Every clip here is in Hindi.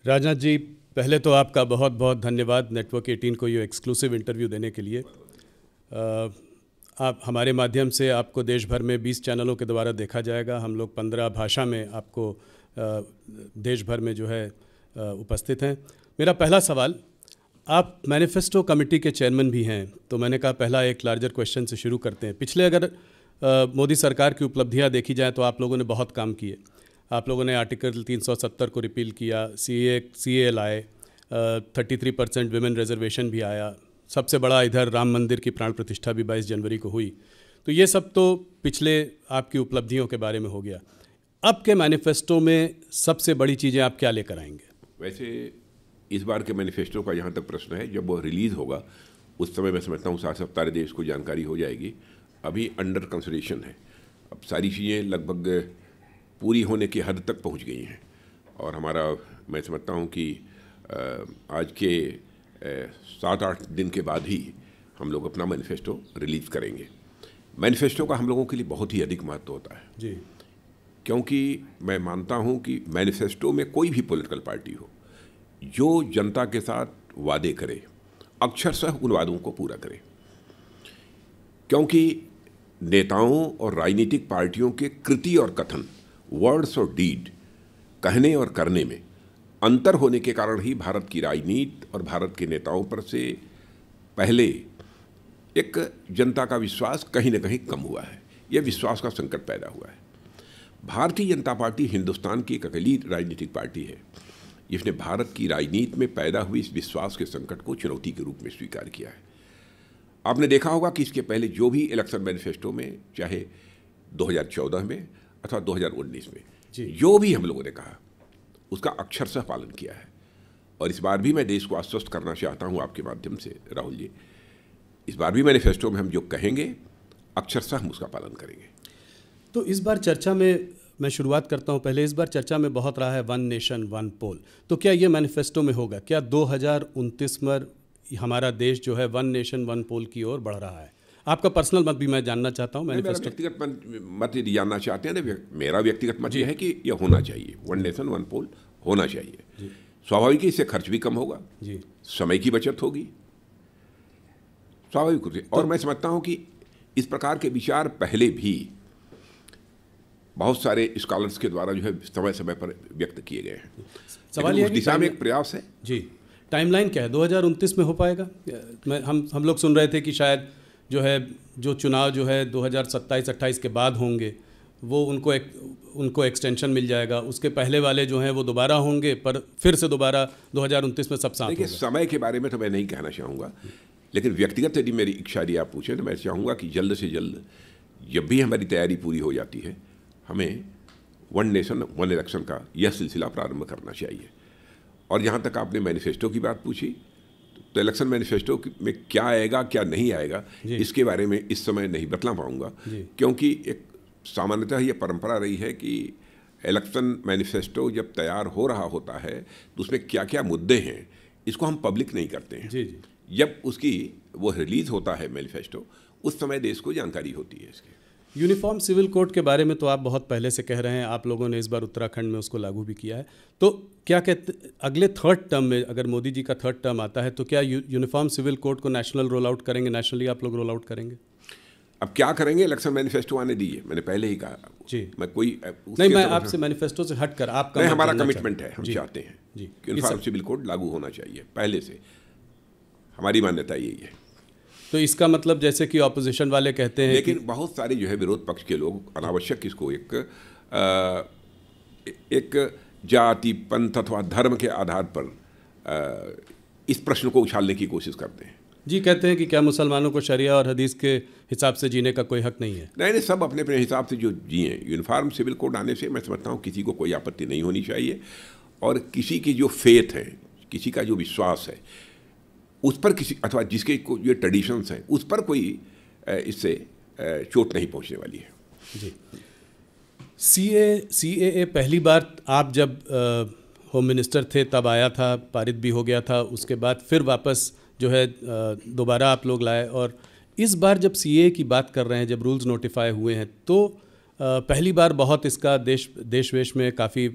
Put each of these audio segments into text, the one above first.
राजनाथ जी, पहले तो आपका बहुत बहुत धन्यवाद नेटवर्क 18 को ये एक्सक्लूसिव इंटरव्यू देने के लिए। आप हमारे माध्यम से आपको देश भर में 20 चैनलों के द्वारा देखा जाएगा। हम लोग 15 भाषा में आपको देश भर में जो है उपस्थित हैं। मेरा पहला सवाल, आप मैनिफेस्टो कमेटी के चेयरमैन भी हैं, तो मैंने कहा पहला एक लार्जर क्वेश्चन से शुरू करते हैं। पिछले अगर मोदी सरकार की उपलब्धियां देखी जाए तो आप लोगों ने बहुत काम किए। आप लोगों ने आर्टिकल 370 को रिपील किया, CA लाए, 33% विमेन रिजर्वेशन भी आया, सबसे बड़ा इधर राम मंदिर की प्राण प्रतिष्ठा भी 22 जनवरी को हुई। तो ये सब तो पिछले आपकी उपलब्धियों के बारे में हो गया। अब के मैनिफेस्टो में सबसे बड़ी चीज़ें आप क्या लेकर आएंगे? वैसे इस बार के मैनिफेस्टो का जहाँ तक प्रश्न है, जब वो रिलीज़ होगा उस समय मैं समझता हूँ सारे देश को जानकारी हो जाएगी। अभी अंडर कंसिडरेशन है। अब सारी चीज़ें लगभग पूरी होने की हद तक पहुंच गई हैं और हमारा, मैं समझता हूं कि आज के 7-8 दिन के बाद ही हम लोग अपना मैनिफेस्टो रिलीज़ करेंगे। मैनिफेस्टो का हम लोगों के लिए बहुत ही अधिक महत्व होता है जी, क्योंकि मैं मानता हूं कि मैनिफेस्टो में कोई भी पॉलिटिकल पार्टी हो, जो जनता के साथ वादे करे अक्षरशः उन वादों को पूरा करे, क्योंकि नेताओं और राजनीतिक पार्टियों के कृति और कथन, वर्ड्स और डीड, कहने और करने में अंतर होने के कारण ही भारत की राजनीति और भारत के नेताओं पर से पहले एक जनता का विश्वास कहीं न कहीं कम हुआ है। यह विश्वास का संकट पैदा हुआ है। भारतीय जनता पार्टी हिंदुस्तान की एक अकेली राजनीतिक पार्टी है जिसने भारत की राजनीति में पैदा हुई इस विश्वास के संकट को चुनौती के रूप में स्वीकार किया है। आपने देखा होगा कि इसके पहले जो भी इलेक्शन मैनिफेस्टो में, चाहे 2014 में अथवा 2019 में, जो भी हम लोगों ने कहा उसका अक्षरशः पालन किया है। और इस बार भी मैं देश को आश्वस्त करना चाहता हूं आपके माध्यम से, राहुल जी, इस बार भी मैनिफेस्टो में हम जो कहेंगे अक्षरशः हम उसका पालन करेंगे। तो इस बार चर्चा में मैं शुरुआत करता हूं। पहले इस बार चर्चा में बहुत रहा है वन नेशन वन पोल, तो क्या ये मैनिफेस्टो में होगा? क्या 2029 में हमारा देश जो है वन नेशन वन पोल की ओर बढ़ रहा है? आपका पर्सनल मत भी मैं जानना चाहता हूँ। मेरा व्यक्तिगत मत यदि जानना चाहते हैं ना, मेरा व्यक्तिगत मत यह है कि यह होना चाहिए, वन नेशन वन पोल होना चाहिए। स्वाभाविक इससे खर्च भी कम होगा जी, समय की बचत होगी स्वाभाविक रूप से। और मैं समझता हूँ कि इस प्रकार के विचार पहले भी बहुत सारे स्कॉलर्स के द्वारा जो है समय समय पर व्यक्त किए गए हैं। सवाल यह दिशा में एक प्रयास है जी। टाइमलाइन क्या है? 2029 में हो पाएगा? हम लोग सुन रहे थे कि शायद जो है जो चुनाव जो है 2027-28 के बाद होंगे, वो उनको एक्सटेंशन मिल जाएगा। उसके पहले वाले जो हैं वो दोबारा होंगे, पर फिर से दोबारा 2029 में सब साथ होगा। समय के बारे में तो मैं नहीं कहना चाहूँगा, लेकिन व्यक्तिगत यदि मेरी इच्छा यदि आप पूछें तो मैं चाहूँगा कि जल्द से जल्द, जब भी हमारी तैयारी पूरी हो जाती है, हमें वन नेशन वन इलेक्शन का यह सिलसिला प्रारंभ करना चाहिए। और जहाँ तक आपने मैनिफेस्टो की बात पूछी, तो इलेक्शन मैनिफेस्टो में क्या आएगा क्या नहीं आएगा इसके बारे में इस समय नहीं बतला पाऊंगा, क्योंकि एक सामान्यतः ये परंपरा रही है कि इलेक्शन मैनिफेस्टो जब तैयार हो रहा होता है तो उसमें क्या क्या मुद्दे हैं इसको हम पब्लिक नहीं करते हैं। जी। जब उसकी वो रिलीज़ होता है मैनिफेस्टो, उस समय देश को जानकारी होती है इसकी। यूनिफॉर्म सिविल कोड के बारे में तो आप बहुत पहले से कह रहे हैं, आप लोगों ने इस बार उत्तराखंड में उसको लागू भी किया है। तो क्या कहते, अगले थर्ड टर्म में अगर मोदी जी का थर्ड टर्म आता है तो क्या यूनिफॉर्म सिविल कोड को नेशनल रोल आउट करेंगे? नेशनली आप लोग रोल आउट करेंगे? अब क्या करेंगे, इलेक्शन मैनिफेस्टो आने दीजिए, मैंने पहले ही कहा जी। मैं कोई नहीं, मैं आपसे मैनिफेस्टो से हट कर आपका हमारा कमिटमेंट है, हम चाहते हैं कि यूनिफॉर्म सिविल कोड लागू होना चाहिए, पहले से हमारी मान्यता यही है। तो इसका मतलब जैसे कि ऑपोजिशन वाले कहते हैं, लेकिन बहुत सारे जो है विरोध पक्ष के लोग अनावश्यक इसको एक जाति, पंथ अथवा धर्म के आधार पर इस प्रश्न को उछालने की कोशिश करते हैं। जी, कहते हैं कि क्या मुसलमानों को शरिया और हदीस के हिसाब से जीने का कोई हक नहीं है? नहीं, सब अपने अपने हिसाब से जो जिए। यूनिफॉर्म सिविल कोड आने से मैं समझता हूँ किसी को कोई आपत्ति नहीं होनी चाहिए, और किसी की जो फेथ है, किसी का जो विश्वास है, उस पर किसी अथवा जिसके जो ट्रेडिशंस हैं उस पर कोई इससे चोट नहीं पहुंचने वाली है। जी। CAA पहली बार आप जब होम मिनिस्टर थे तब आया था, पारित भी हो गया था, उसके बाद फिर वापस जो है दोबारा आप लोग लाए, और इस बार जब CAA की बात कर रहे हैं, जब रूल्स नोटिफाई हुए हैं, तो पहली बार बहुत इसका देश वेश में काफ़ी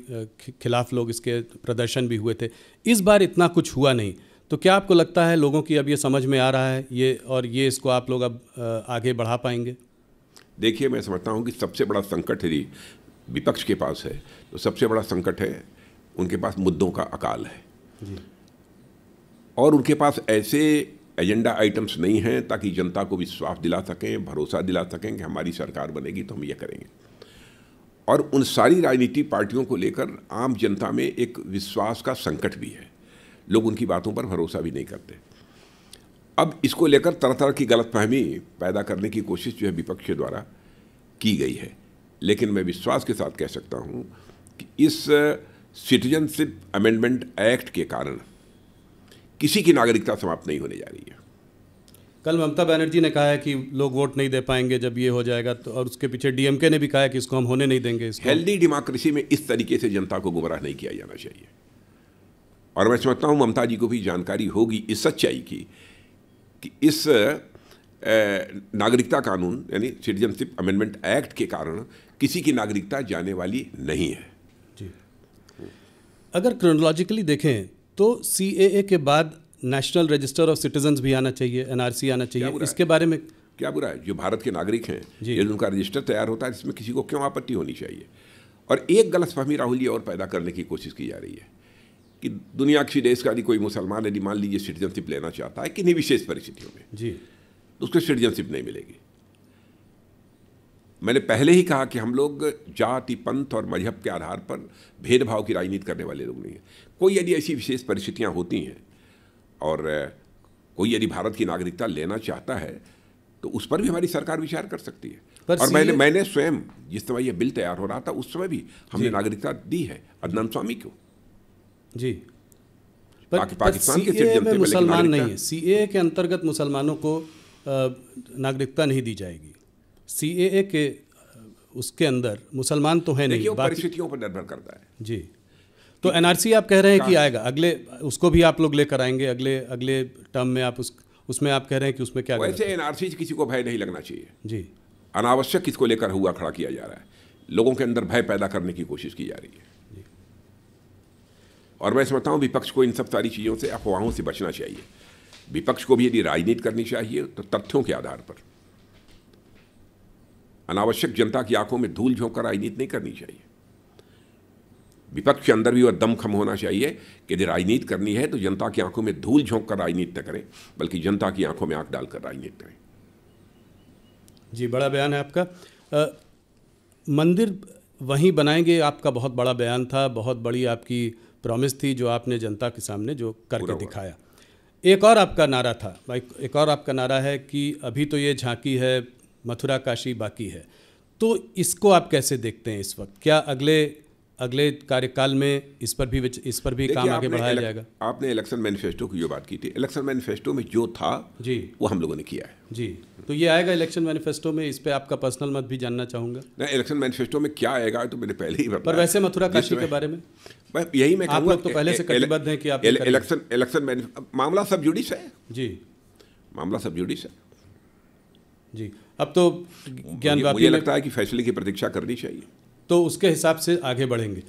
खिलाफ लोग इसके प्रदर्शन भी हुए थे। इस बार इतना कुछ हुआ नहीं, तो क्या आपको लगता है लोगों की अब ये समझ में आ रहा है ये इसको आप लोग अब आगे बढ़ा पाएंगे? देखिए, मैं समझता हूँ कि सबसे बड़ा संकट यदि विपक्ष के पास है तो सबसे बड़ा संकट है उनके पास मुद्दों का अकाल है जी। और उनके पास ऐसे एजेंडा आइटम्स नहीं हैं ताकि जनता को विश्वास दिला सकें, भरोसा दिला सकें कि हमारी सरकार बनेगी तो हम ये करेंगे। और उन सारी राजनीतिक पार्टियों को लेकर आम जनता में एक विश्वास का संकट भी है, लोग उनकी बातों पर भरोसा भी नहीं करते। अब इसको लेकर तरह तरह की गलतफहमी पैदा करने की कोशिश जो है विपक्ष के द्वारा की गई है, लेकिन मैं विश्वास के साथ कह सकता हूँ कि इस सिटीजनशिप अमेंडमेंट एक्ट के कारण किसी की नागरिकता समाप्त नहीं होने जा रही है। कल ममता बनर्जी ने कहा है कि लोग वोट नहीं दे पाएंगे जब ये हो जाएगा, तो और उसके पीछे डीएमके ने भी कहा है कि इसको हम होने नहीं देंगे। हेल्दी डेमोक्रेसी में इस तरीके से जनता को गुमराह नहीं किया जाना चाहिए। और मैं समझता हूँ ममता जी को भी जानकारी होगी इस सच्चाई की कि इस नागरिकता कानून यानी सिटीजनशिप अमेंडमेंट एक्ट के कारण किसी की नागरिकता जाने वाली नहीं है जी। अगर क्रोनोलॉजिकली देखें तो सीएए के बाद नेशनल रजिस्टर ऑफ सिटीजन्स भी आना चाहिए, एनआरसी आना चाहिए, इसके बारे में क्या बुरा है? जो भारत के नागरिक हैं यदि उनका रजिस्टर तैयार होता है इसमें किसी को क्यों आपत्ति होनी चाहिए? और एक गलतफहमी राहुल जी और पैदा करने की कोशिश की जा रही है कि दुनिया किसी देश का यदि कोई मुसलमान यदि मान लीजिए सिटीजनशिप लेना चाहता है किन्हीं विशेष परिस्थितियों में जी, तो उसको सिटीजनशिप नहीं मिलेगी। मैंने पहले ही कहा कि हम लोग जाति, पंथ और मजहब के आधार पर भेदभाव की राजनीति करने वाले लोग नहीं हैं। कोई यदि ऐसी विशेष परिस्थितियां होती हैं और कोई यदि भारत की नागरिकता लेना चाहता है तो उस पर भी हमारी सरकार विचार कर सकती है। और मैंने स्वयं जिस समय यह बिल तैयार हो रहा था उस समय भी हमने नागरिकता दी है अदनान स्वामी को जी। पाकिस्तान के सीएए में मुसलमान नहीं है, सीएए के अंतर्गत मुसलमानों को नागरिकता नहीं दी जाएगी। सीएए के उसके अंदर मुसलमान तो है नहीं, परिस्थितियों पर निर्भर करता है जी। तो एनआरसी आप कह रहे हैं कि आएगा अगले, उसको भी आप लोग लेकर आएंगे अगले टर्म में, आप उसमें आप कह रहे हैं कि उसमें क्या? वैसे एनआरसी से किसी को भय नहीं लगना चाहिए जी। अनावश्यक इसको लेकर हुआ खड़ा किया जा रहा है, लोगों के अंदर भय पैदा करने की कोशिश की जा रही है। और मैं समझता हूँ विपक्ष को इन सब सारी चीज़ों से, अफवाहों से बचना चाहिए। विपक्ष को भी यदि राजनीति करनी चाहिए तो तथ्यों के आधार पर, अनावश्यक जनता की आंखों में धूल झोंक कर राजनीति नहीं करनी चाहिए। विपक्ष के अंदर भी वह दमखम होना चाहिए कि यदि राजनीति करनी है तो जनता की आंखों में धूल झोंक कर राजनीति न करें, बल्कि जनता की आंखों में आंख डालकर राजनीति करें। जी, बड़ा बयान है आपका। मंदिर वहीं बनाएंगे, आपका बहुत बड़ा बयान था, बहुत बड़ी आपकी प्रॉमिस थी जो आपने जनता के सामने जो करके दिखाया। एक और आपका नारा था, एक और आपका नारा है कि अभी तो ये झांकी है, मथुरा काशी बाकी है। तो इसको आप कैसे देखते हैं इस वक्त? क्या अगले कार्यकाल में इस पर भी काम आगे बढ़ाया जाएगा? आपने इलेक्शन मैनिफेस्टो की जो बात की थी, इलेक्शन मैनिफेस्टो में जो था जी वो हम लोगों ने किया है जी। तो ये आएगा इलेक्शन मैनिफेस्टो में, इस पे आपका पर्सनल मत भी जानना चाहूंगा। नहीं, इलेक्शन मैनिफेस्टो में क्या आएगा तो मैंने पहले ही बताया। पर वैसे मथुरा काशी के बारे में यही मैं कहूँगा, आप लोग तो पहले से कटिबद्ध हैं कि आप इलेक्शन मामला सब जुडिस है जी, मामला सब जुडिस है जी। अब तो ज्ञानवापी मुझे लगता है कि फैसले की प्रतीक्षा करनी चाहिए, तो उसके हिसाब से आगे बढ़ेंगे।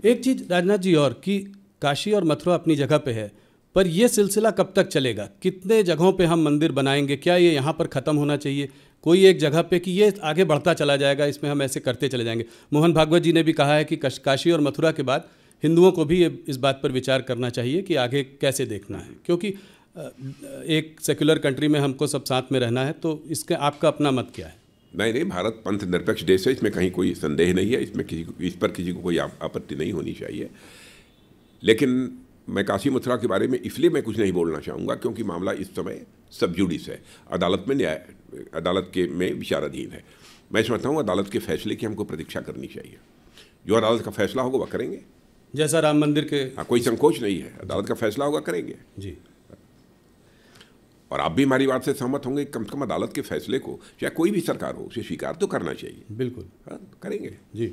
एक चीज़ राजनाथ जी और कि काशी और मथुरा अपनी जगह पे है, पर यह सिलसिला कब तक चलेगा? कितने जगहों पे हम मंदिर बनाएंगे? क्या ये यहाँ पर ख़त्म होना चाहिए कोई एक जगह पे कि ये आगे बढ़ता चला जाएगा, इसमें हम ऐसे करते चले जाएंगे? मोहन भागवत जी ने भी कहा है कि काशी और मथुरा के बाद हिंदुओं को भी इस बात पर विचार करना चाहिए कि आगे कैसे देखना है, क्योंकि एक सेक्युलर कंट्री में हमको सब साथ में रहना है। तो इसके आपका अपना मत क्या है? नहीं, भारत पंथ निरपेक्ष देश है, इसमें कहीं कोई संदेह नहीं है, इस पर किसी को कोई आपत्ति नहीं होनी चाहिए। लेकिन मैं काशी मथुरा के बारे में इसलिए मैं कुछ नहीं बोलना चाहूँगा क्योंकि मामला इस समय सब जुडिस है, अदालत में विचाराधीन है। मैं समझता हूँ अदालत के फैसले की हमको प्रतीक्षा करनी चाहिए। जो अदालत का फैसला होगा वह करेंगे, जैसा राम मंदिर के। कोई संकोच नहीं है, अदालत का फैसला होगा करेंगे जी। और आप भी हमारी बात से सहमत होंगे, कम से कम अदालत के फैसले को चाहे कोई भी सरकार हो उसे स्वीकार तो करना चाहिए। बिल्कुल करेंगे जी।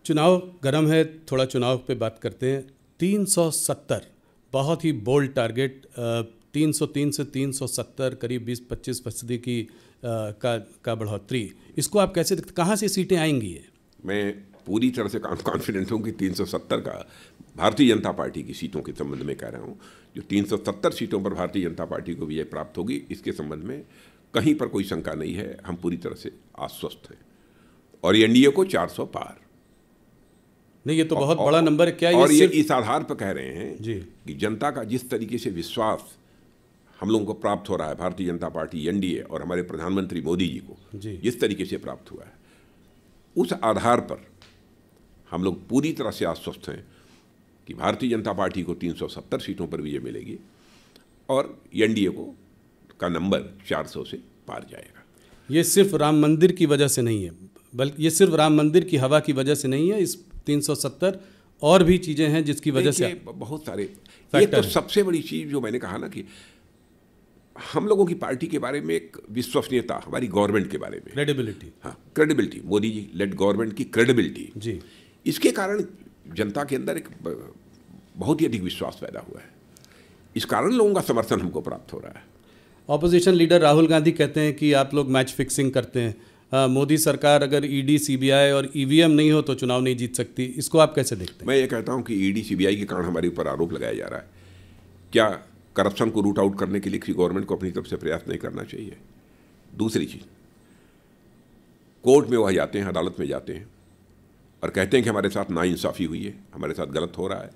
चुनाव गर्म है, थोड़ा चुनाव पे बात करते हैं। 370 बहुत ही बोल्ड टारगेट, 303 से 370 करीब 20-25% की का बढ़ोतरी, इसको आप कैसे देखते, कहाँ से सीटें आएंगी ये? मैं पूरी तरह से कॉन्फिडेंट हूँ कि 370 का भारतीय जनता पार्टी की सीटों के संबंध में कह रहा हूँ, जो 370 सीटों पर भारतीय जनता पार्टी को विजय प्राप्त होगी, इसके संबंध में कहीं पर कोई शंका नहीं है। हम पूरी तरह से आश्वस्त हैं। और एनडीए को 400 पार। नहीं, ये तो बहुत बड़ा नंबर है। क्या और ये इस आधार पर कह रहे हैं जी कि जनता का जिस तरीके से विश्वास हम लोगों को प्राप्त हो रहा है, भारतीय जनता पार्टी, एनडीए और हमारे प्रधानमंत्री मोदी जी को जिस तरीके से प्राप्त हुआ है, उस आधार पर हम लोग पूरी तरह से आश्वस्त हैं कि भारतीय जनता पार्टी को 370 सीटों पर विजय मिलेगी और एनडीए को का नंबर 400 से पार जाएगा। ये सिर्फ राम मंदिर की वजह से नहीं है, बल्कि ये सिर्फ राम मंदिर की हवा की वजह से नहीं है। इस 370 और भी चीज़ें हैं जिसकी वजह से बहुत सारे, ये तो सबसे बड़ी चीज़ जो मैंने कहा ना कि हम लोगों की पार्टी के बारे में एक विश्वसनीयता, हमारी गवर्नमेंट के बारे में क्रेडिबिलिटी, हाँ credibility, Modi ji lead government की क्रेडिबिलिटी जी, इसके कारण जनता के अंदर एक बहुत ही अधिक विश्वास पैदा हुआ है। इस कारण लोगों का समर्थन हमको प्राप्त हो रहा है। ऑपोजिशन लीडर राहुल गांधी कहते हैं कि आप लोग मैच फिक्सिंग करते हैं। मोदी सरकार अगर ईडी, सीबीआई और ईवीएम नहीं हो तो चुनाव नहीं जीत सकती। इसको आप कैसे देखते हैं? मैं ये कहता हूँ कि ईडी, सीबीआई के कारण हमारे ऊपर आरोप लगाया जा रहा है। क्या करप्शन को रूट आउट करने के लिए किसी गवर्नमेंट को अपनी तरफ से प्रयास नहीं करना चाहिए? दूसरी चीज़, कोर्ट में वह जाते हैं, अदालत में जाते हैं और कहते हैं कि हमारे साथ नाइंसाफ़ी हुई है, हमारे साथ गलत हो रहा है,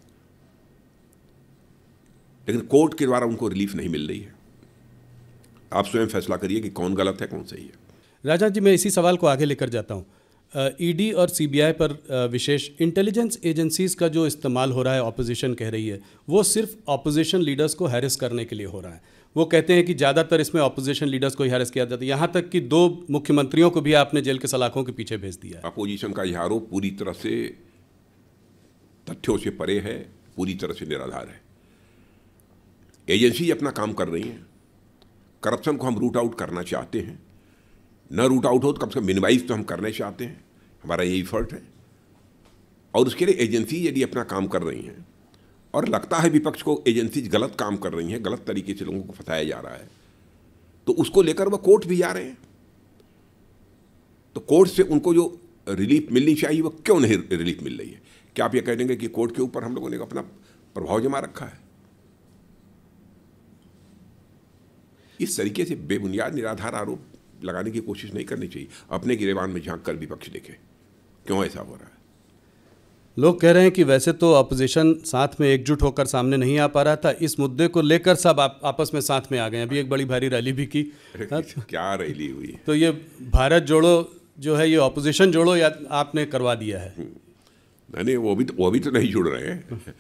लेकिन कोर्ट के द्वारा उनको रिलीफ नहीं मिल रही है। आप स्वयं फैसला करिए कि कौन गलत है, कौन सही है। राजा जी, मैं इसी सवाल को आगे लेकर जाता हूँ। ईडी और सीबीआई पर विशेष इंटेलिजेंस एजेंसीज का जो इस्तेमाल हो रहा है, ऑपोजिशन कह रही है, वो सिर्फ ऑपोजिशन लीडर्स को हैरेस करने के लिए हो रहा है। वो कहते हैं कि ज़्यादातर इसमें ऑपोजिशन लीडर्स को ही हैरेस किया जाता है। यहाँ तक कि 2 मुख्यमंत्रियों को भी आपने जेल के सलाखों के पीछे भेज दिया है। अपोजिशन का यह आरोप पूरी तरह से तथ्यों से परे है, पूरी तरह से निराधार है। एजेंसी अपना काम कर रही हैं। करप्शन को हम रूट आउट करना चाहते हैं, न रूट आउट हो तो कम से कम मिनिमाइज तो हम करने चाहते हैं, हमारा ये एफर्ट है। और उसके लिए एजेंसी यदि अपना काम कर रही हैं और लगता है विपक्ष को एजेंसीज गलत काम कर रही हैं, गलत तरीके से लोगों को फंसाया जा रहा है, तो उसको लेकर वह कोर्ट भी जा रहे हैं। तो कोर्ट से उनको जो रिलीफ मिलनी चाहिए वो क्यों नहीं रिलीफ मिल रही है? क्या आप ये कह देंगे कि कोर्ट के ऊपर हम लोगों ने अपना प्रभाव जमा रखा है? इस तरीके से बेबुनियाद निराधार आरोप लगाने की कोशिश नहीं करनी चाहिए। अपने गिरेबान में झांक कर विपक्ष देखे क्यों ऐसा हो रहा है। लोग कह रहे हैं कि वैसे तो अपोजिशन साथ में एकजुट होकर सामने नहीं आ पा रहा था, इस मुद्दे को लेकर सब आपस में साथ में आ गए। अभी एक बड़ी भारी रैली भी की। क्या रैली हुई? तो ये भारत जोड़ो जो है, ये अपोजिशन जोड़ो या आपने करवा दिया है? नहीं, वो भी तो नहीं जुड़ रहे हैं।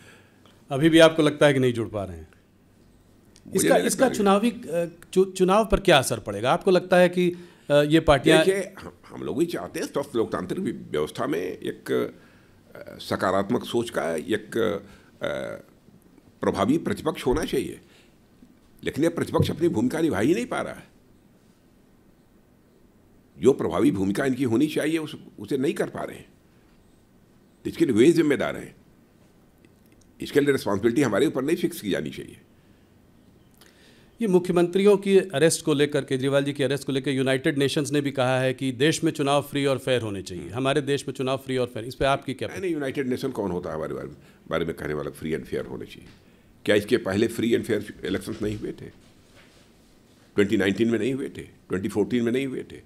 अभी भी आपको लगता है कि नहीं जुड़ पा रहे हैं? इसका चुनाव पर क्या असर पड़ेगा? आपको लगता है कि ये पार्टियां, हम लोग भी चाहते हैं स्वस्थ लोकतांत्रिक व्यवस्था में एक सकारात्मक सोच का एक प्रभावी प्रतिपक्ष होना चाहिए, लेकिन ये प्रतिपक्ष अपनी भूमिका निभा ही नहीं पा रहा है। जो प्रभावी भूमिका इनकी होनी चाहिए उसे नहीं कर पा रहे हैं। तो इसके लिए वे जिम्मेदार हैं। इसके लिए रिस्पॉन्सिबिलिटी हमारे ऊपर नहीं फिक्स की जानी चाहिए। ये मुख्यमंत्रियों की अरेस्ट को लेकर, केजरीवाल जी की अरेस्ट को लेकर यूनाइटेड नेशंस ने भी कहा है कि देश में चुनाव फ्री और फेयर होने चाहिए। हमारे देश में चुनाव फ्री और फेयर, इस पर आपकी क्या? नहीं, यूनाइटेड नेशन कौन होता है हमारे बारे में कहने वाला फ्री एंड फेयर होने चाहिए? क्या इसके पहले फ्री एंड फेयर इलेक्शंस नहीं हुए थे? 2019 में नहीं हुए थे? 2014 में नहीं हुए थे?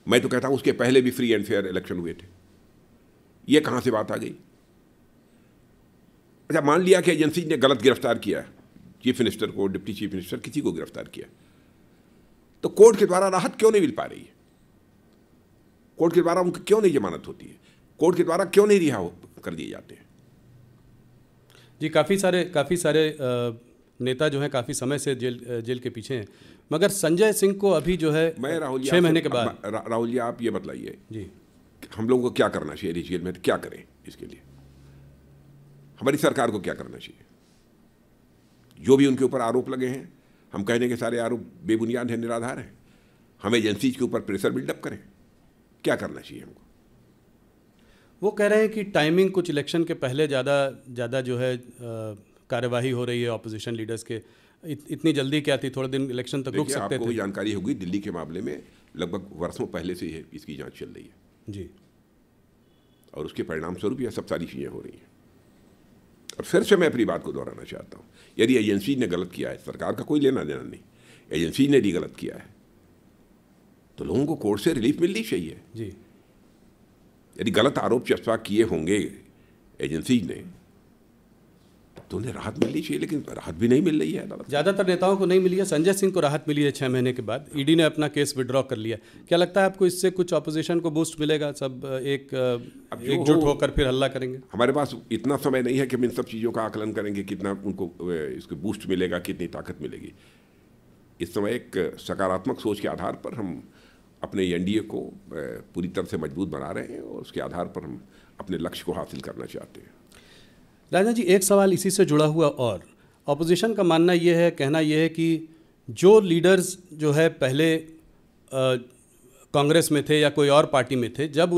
मैं तो कहता हूँ उसके पहले भी फ्री एंड फेयर इलेक्शन हुए थे। ये कहाँ से बात आ गई? अच्छा, मान लिया कि एजेंसी ने गलत गिरफ्तार किया, चीफ मिनिस्टर को, डिप्टी चीफ मिनिस्टर, किसी को गिरफ्तार किया, तो कोर्ट के द्वारा राहत क्यों नहीं मिल पा रही है? कोर्ट के द्वारा उनको क्यों नहीं जमानत होती है? कोर्ट के द्वारा क्यों नहीं रिहा कर दिए जाते हैं? जी, काफ़ी सारे नेता जो हैं काफ़ी समय से जेल के पीछे हैं, मगर संजय सिंह को अभी जो है मैं 6 महीने के बाद। राहुल जी, आप ये बताइए जी, हम लोगों को क्या करना चाहिए जेल में? क्या करें इसके लिए? हमारी सरकार को क्या करना चाहिए? जो भी उनके ऊपर आरोप लगे हैं, हम कह दें कि सारे आरोप बेबुनियाद हैं, निराधार हैं। हम एजेंसीज के ऊपर प्रेशर बिल्डअप करें? क्या करना चाहिए हमको? वो कह रहे हैं कि टाइमिंग कुछ इलेक्शन के पहले ज़्यादा जो है कार्यवाही हो रही है ऑपोजिशन लीडर्स के इतनी जल्दी क्या थी, थोड़े दिन इलेक्शन तक रुक सकते आपको थे। भी जानकारी होगी, दिल्ली के मामले में लगभग वर्षों पहले से ही इसकी जांच चल रही है जी, और उसके परिणाम स्वरूप यह सब सारी चीज़ें हो रही हैं। और फिर से मैं अपनी बात को दोहराना चाहता हूँ, यदि एजेंसी ने गलत किया है, सरकार का कोई लेना देना नहीं, एजेंसी ने भी गलत किया है तो लोगों को कोर्ट से रिलीफ मिलनी चाहिए जी। यदि गलत आरोप चस्पा किए होंगे एजेंसी ने तो उन्हें राहत मिलनी चाहिए, लेकिन राहत भी नहीं मिल रही है अदालत। ज़्यादातर नेताओं को नहीं मिली है। संजय सिंह को राहत मिली है 6 महीने के बाद, ईडी ने अपना केस विड्रॉ कर लिया। क्या लगता है आपको इससे कुछ ऑपोजिशन को बूस्ट मिलेगा, सब एकजुट होकर फिर हल्ला करेंगे? हमारे पास इतना समय नहीं है कि हम इन सब चीज़ों का आकलन करेंगे, कितना उनको इसको बूस्ट मिलेगा, कितनी ताकत मिलेगी। इस समय एक सकारात्मक सोच के आधार पर हम अपने एनडीए को पूरी तरह से मजबूत बना रहे हैं और उसके आधार पर हम अपने लक्ष्य को हासिल करना चाहते हैं। राजा जी, एक सवाल इसी से जुड़ा हुआ, और ऑपोजिशन का मानना ये है, कहना ये है कि जो लीडर्स जो है पहले कांग्रेस में थे या कोई और पार्टी में थे, जब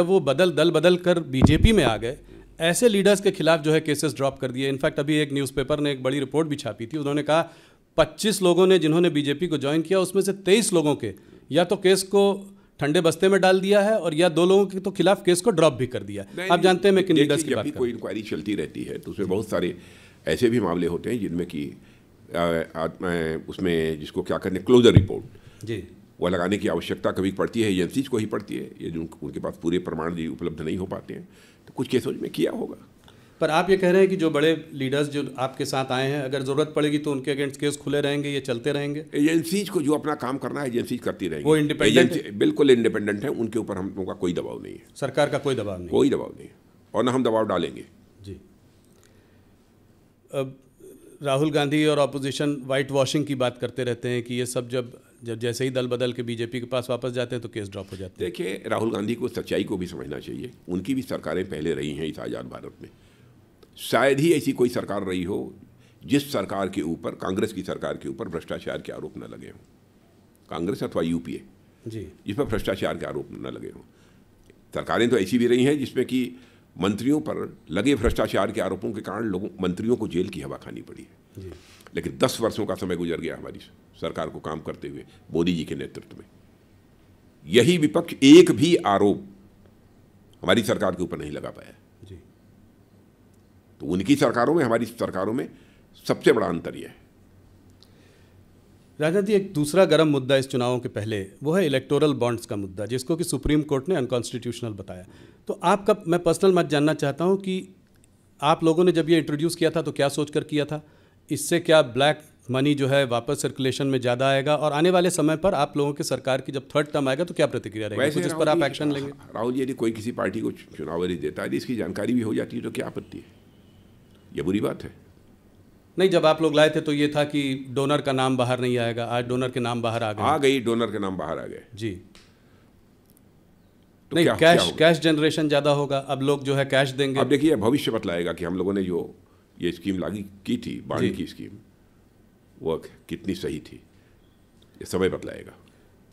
वो दल बदल कर बीजेपी में आ गए, ऐसे लीडर्स के खिलाफ जो है केसेस ड्रॉप कर दिए। इनफैक्ट अभी एक न्यूज़पेपर ने एक बड़ी रिपोर्ट भी छापी थी, उन्होंने कहा 25 लोगों ने जिन्होंने बीजेपी को ज्वाइन किया, उसमें से 23 लोगों के या तो केस को ठंडे बस्ते में डाल दिया है और या 2 लोगों के तो खिलाफ केस को ड्रॉप भी कर दिया। आप जानते हैं मैं किन लीडर्स की बात कर रहा हूं। कोई इंक्वायरी चलती रहती है तो उसमें बहुत सारे ऐसे भी मामले होते हैं जिनमें कि उसमें जिसको क्या करने क्लोजर रिपोर्ट जी, वह लगाने की आवश्यकता कभी पड़ती है, एजेंसीज को ही पड़ती है। ये जो उनके पास पूरे प्रमाण जी उपलब्ध नहीं हो पाते हैं तो कुछ केसों में किया होगा। पर आप ये कह रहे हैं कि जो बड़े लीडर्स जो आपके साथ आए हैं, अगर ज़रूरत पड़ेगी तो उनके अगेंस्ट केस खुले रहेंगे, ये चलते रहेंगे? एजेंसीज को जो अपना काम करना है एजेंसीज करती रहेंगी। वो इंडिपेंडेंट, बिल्कुल इंडिपेंडेंट है, उनके ऊपर हम लोगों का कोई दबाव नहीं है। सरकार का कोई दबाव नहीं? कोई दबाव नहीं और ना हम दबाव डालेंगे। जी। अब राहुल गांधी और ऑपोजिशन वाइट वॉशिंग की बात करते रहते हैं कि ये सब जब जैसे ही दल बदल के बीजेपी के पास वापस जाते हैं तो केस ड्रॉप हो जाते हैं। देखिए, राहुल गांधी को सच्चाई को भी समझना चाहिए। उनकी भी सरकारें पहले रही हैं इस आज़ाद भारत में। शायद ही ऐसी कोई सरकार रही हो जिस सरकार के ऊपर, कांग्रेस की सरकार के ऊपर भ्रष्टाचार के आरोप न लगे हों, कांग्रेस अथवा यूपीए जी, जिस पर भ्रष्टाचार के आरोप न लगे हों। सरकारें तो ऐसी भी रही हैं जिसमें कि मंत्रियों पर लगे भ्रष्टाचार के आरोपों के कारण लोगों मंत्रियों को जेल की हवा खानी पड़ी है जी। लेकिन 10 वर्षों का समय गुजर गया हमारी सरकार को काम करते हुए मोदी जी के नेतृत्व में। यही विपक्ष एक भी आरोप हमारी सरकार के ऊपर नहीं लगा पाया। जी। तो उनकी सरकारों में हमारी सरकारों में सबसे बड़ा अंतर यह है। राजा जी, एक दूसरा गर्म मुद्दा इस चुनावों के पहले वो है इलेक्टोरल बॉन्ड्स का मुद्दा, जिसको कि सुप्रीम कोर्ट ने अनकॉन्स्टिट्यूशनल बताया। तो आपका मैं पर्सनल मत जानना चाहता हूं कि आप लोगों ने जब ये इंट्रोड्यूस किया था तो क्या सोचकर किया था? इससे क्या ब्लैक मनी जो है वापस सर्कुलेशन में ज़्यादा आएगा, और आने वाले समय पर आप लोगों की सरकार की जब थर्ड टर्म आएगा तो क्या प्रतिक्रिया रहेगी, कुछ इस पर आप एक्शन लेंगे? राहुल जी, यदि कोई किसी पार्टी को चुनाव देता है, इसकी जानकारी भी हो जाती है तो क्या आपत्ति है? यह बुरी बात है? नहीं, जब आप लोग लाए थे तो ये था कि डोनर का नाम बाहर नहीं आएगा, आज डोनर के नाम बाहर आ गए। डोनर के नाम बाहर आ गए जी। तो नहीं, क्या कैश जनरेशन ज़्यादा होगा, अब लोग जो है कैश देंगे। अब देखिए, भविष्य बतलाएगा कि हम लोगों ने जो ये स्कीम लागू की थी, बाढ़ की स्कीम, वो कितनी सही थी, ये समय बतलाएगा।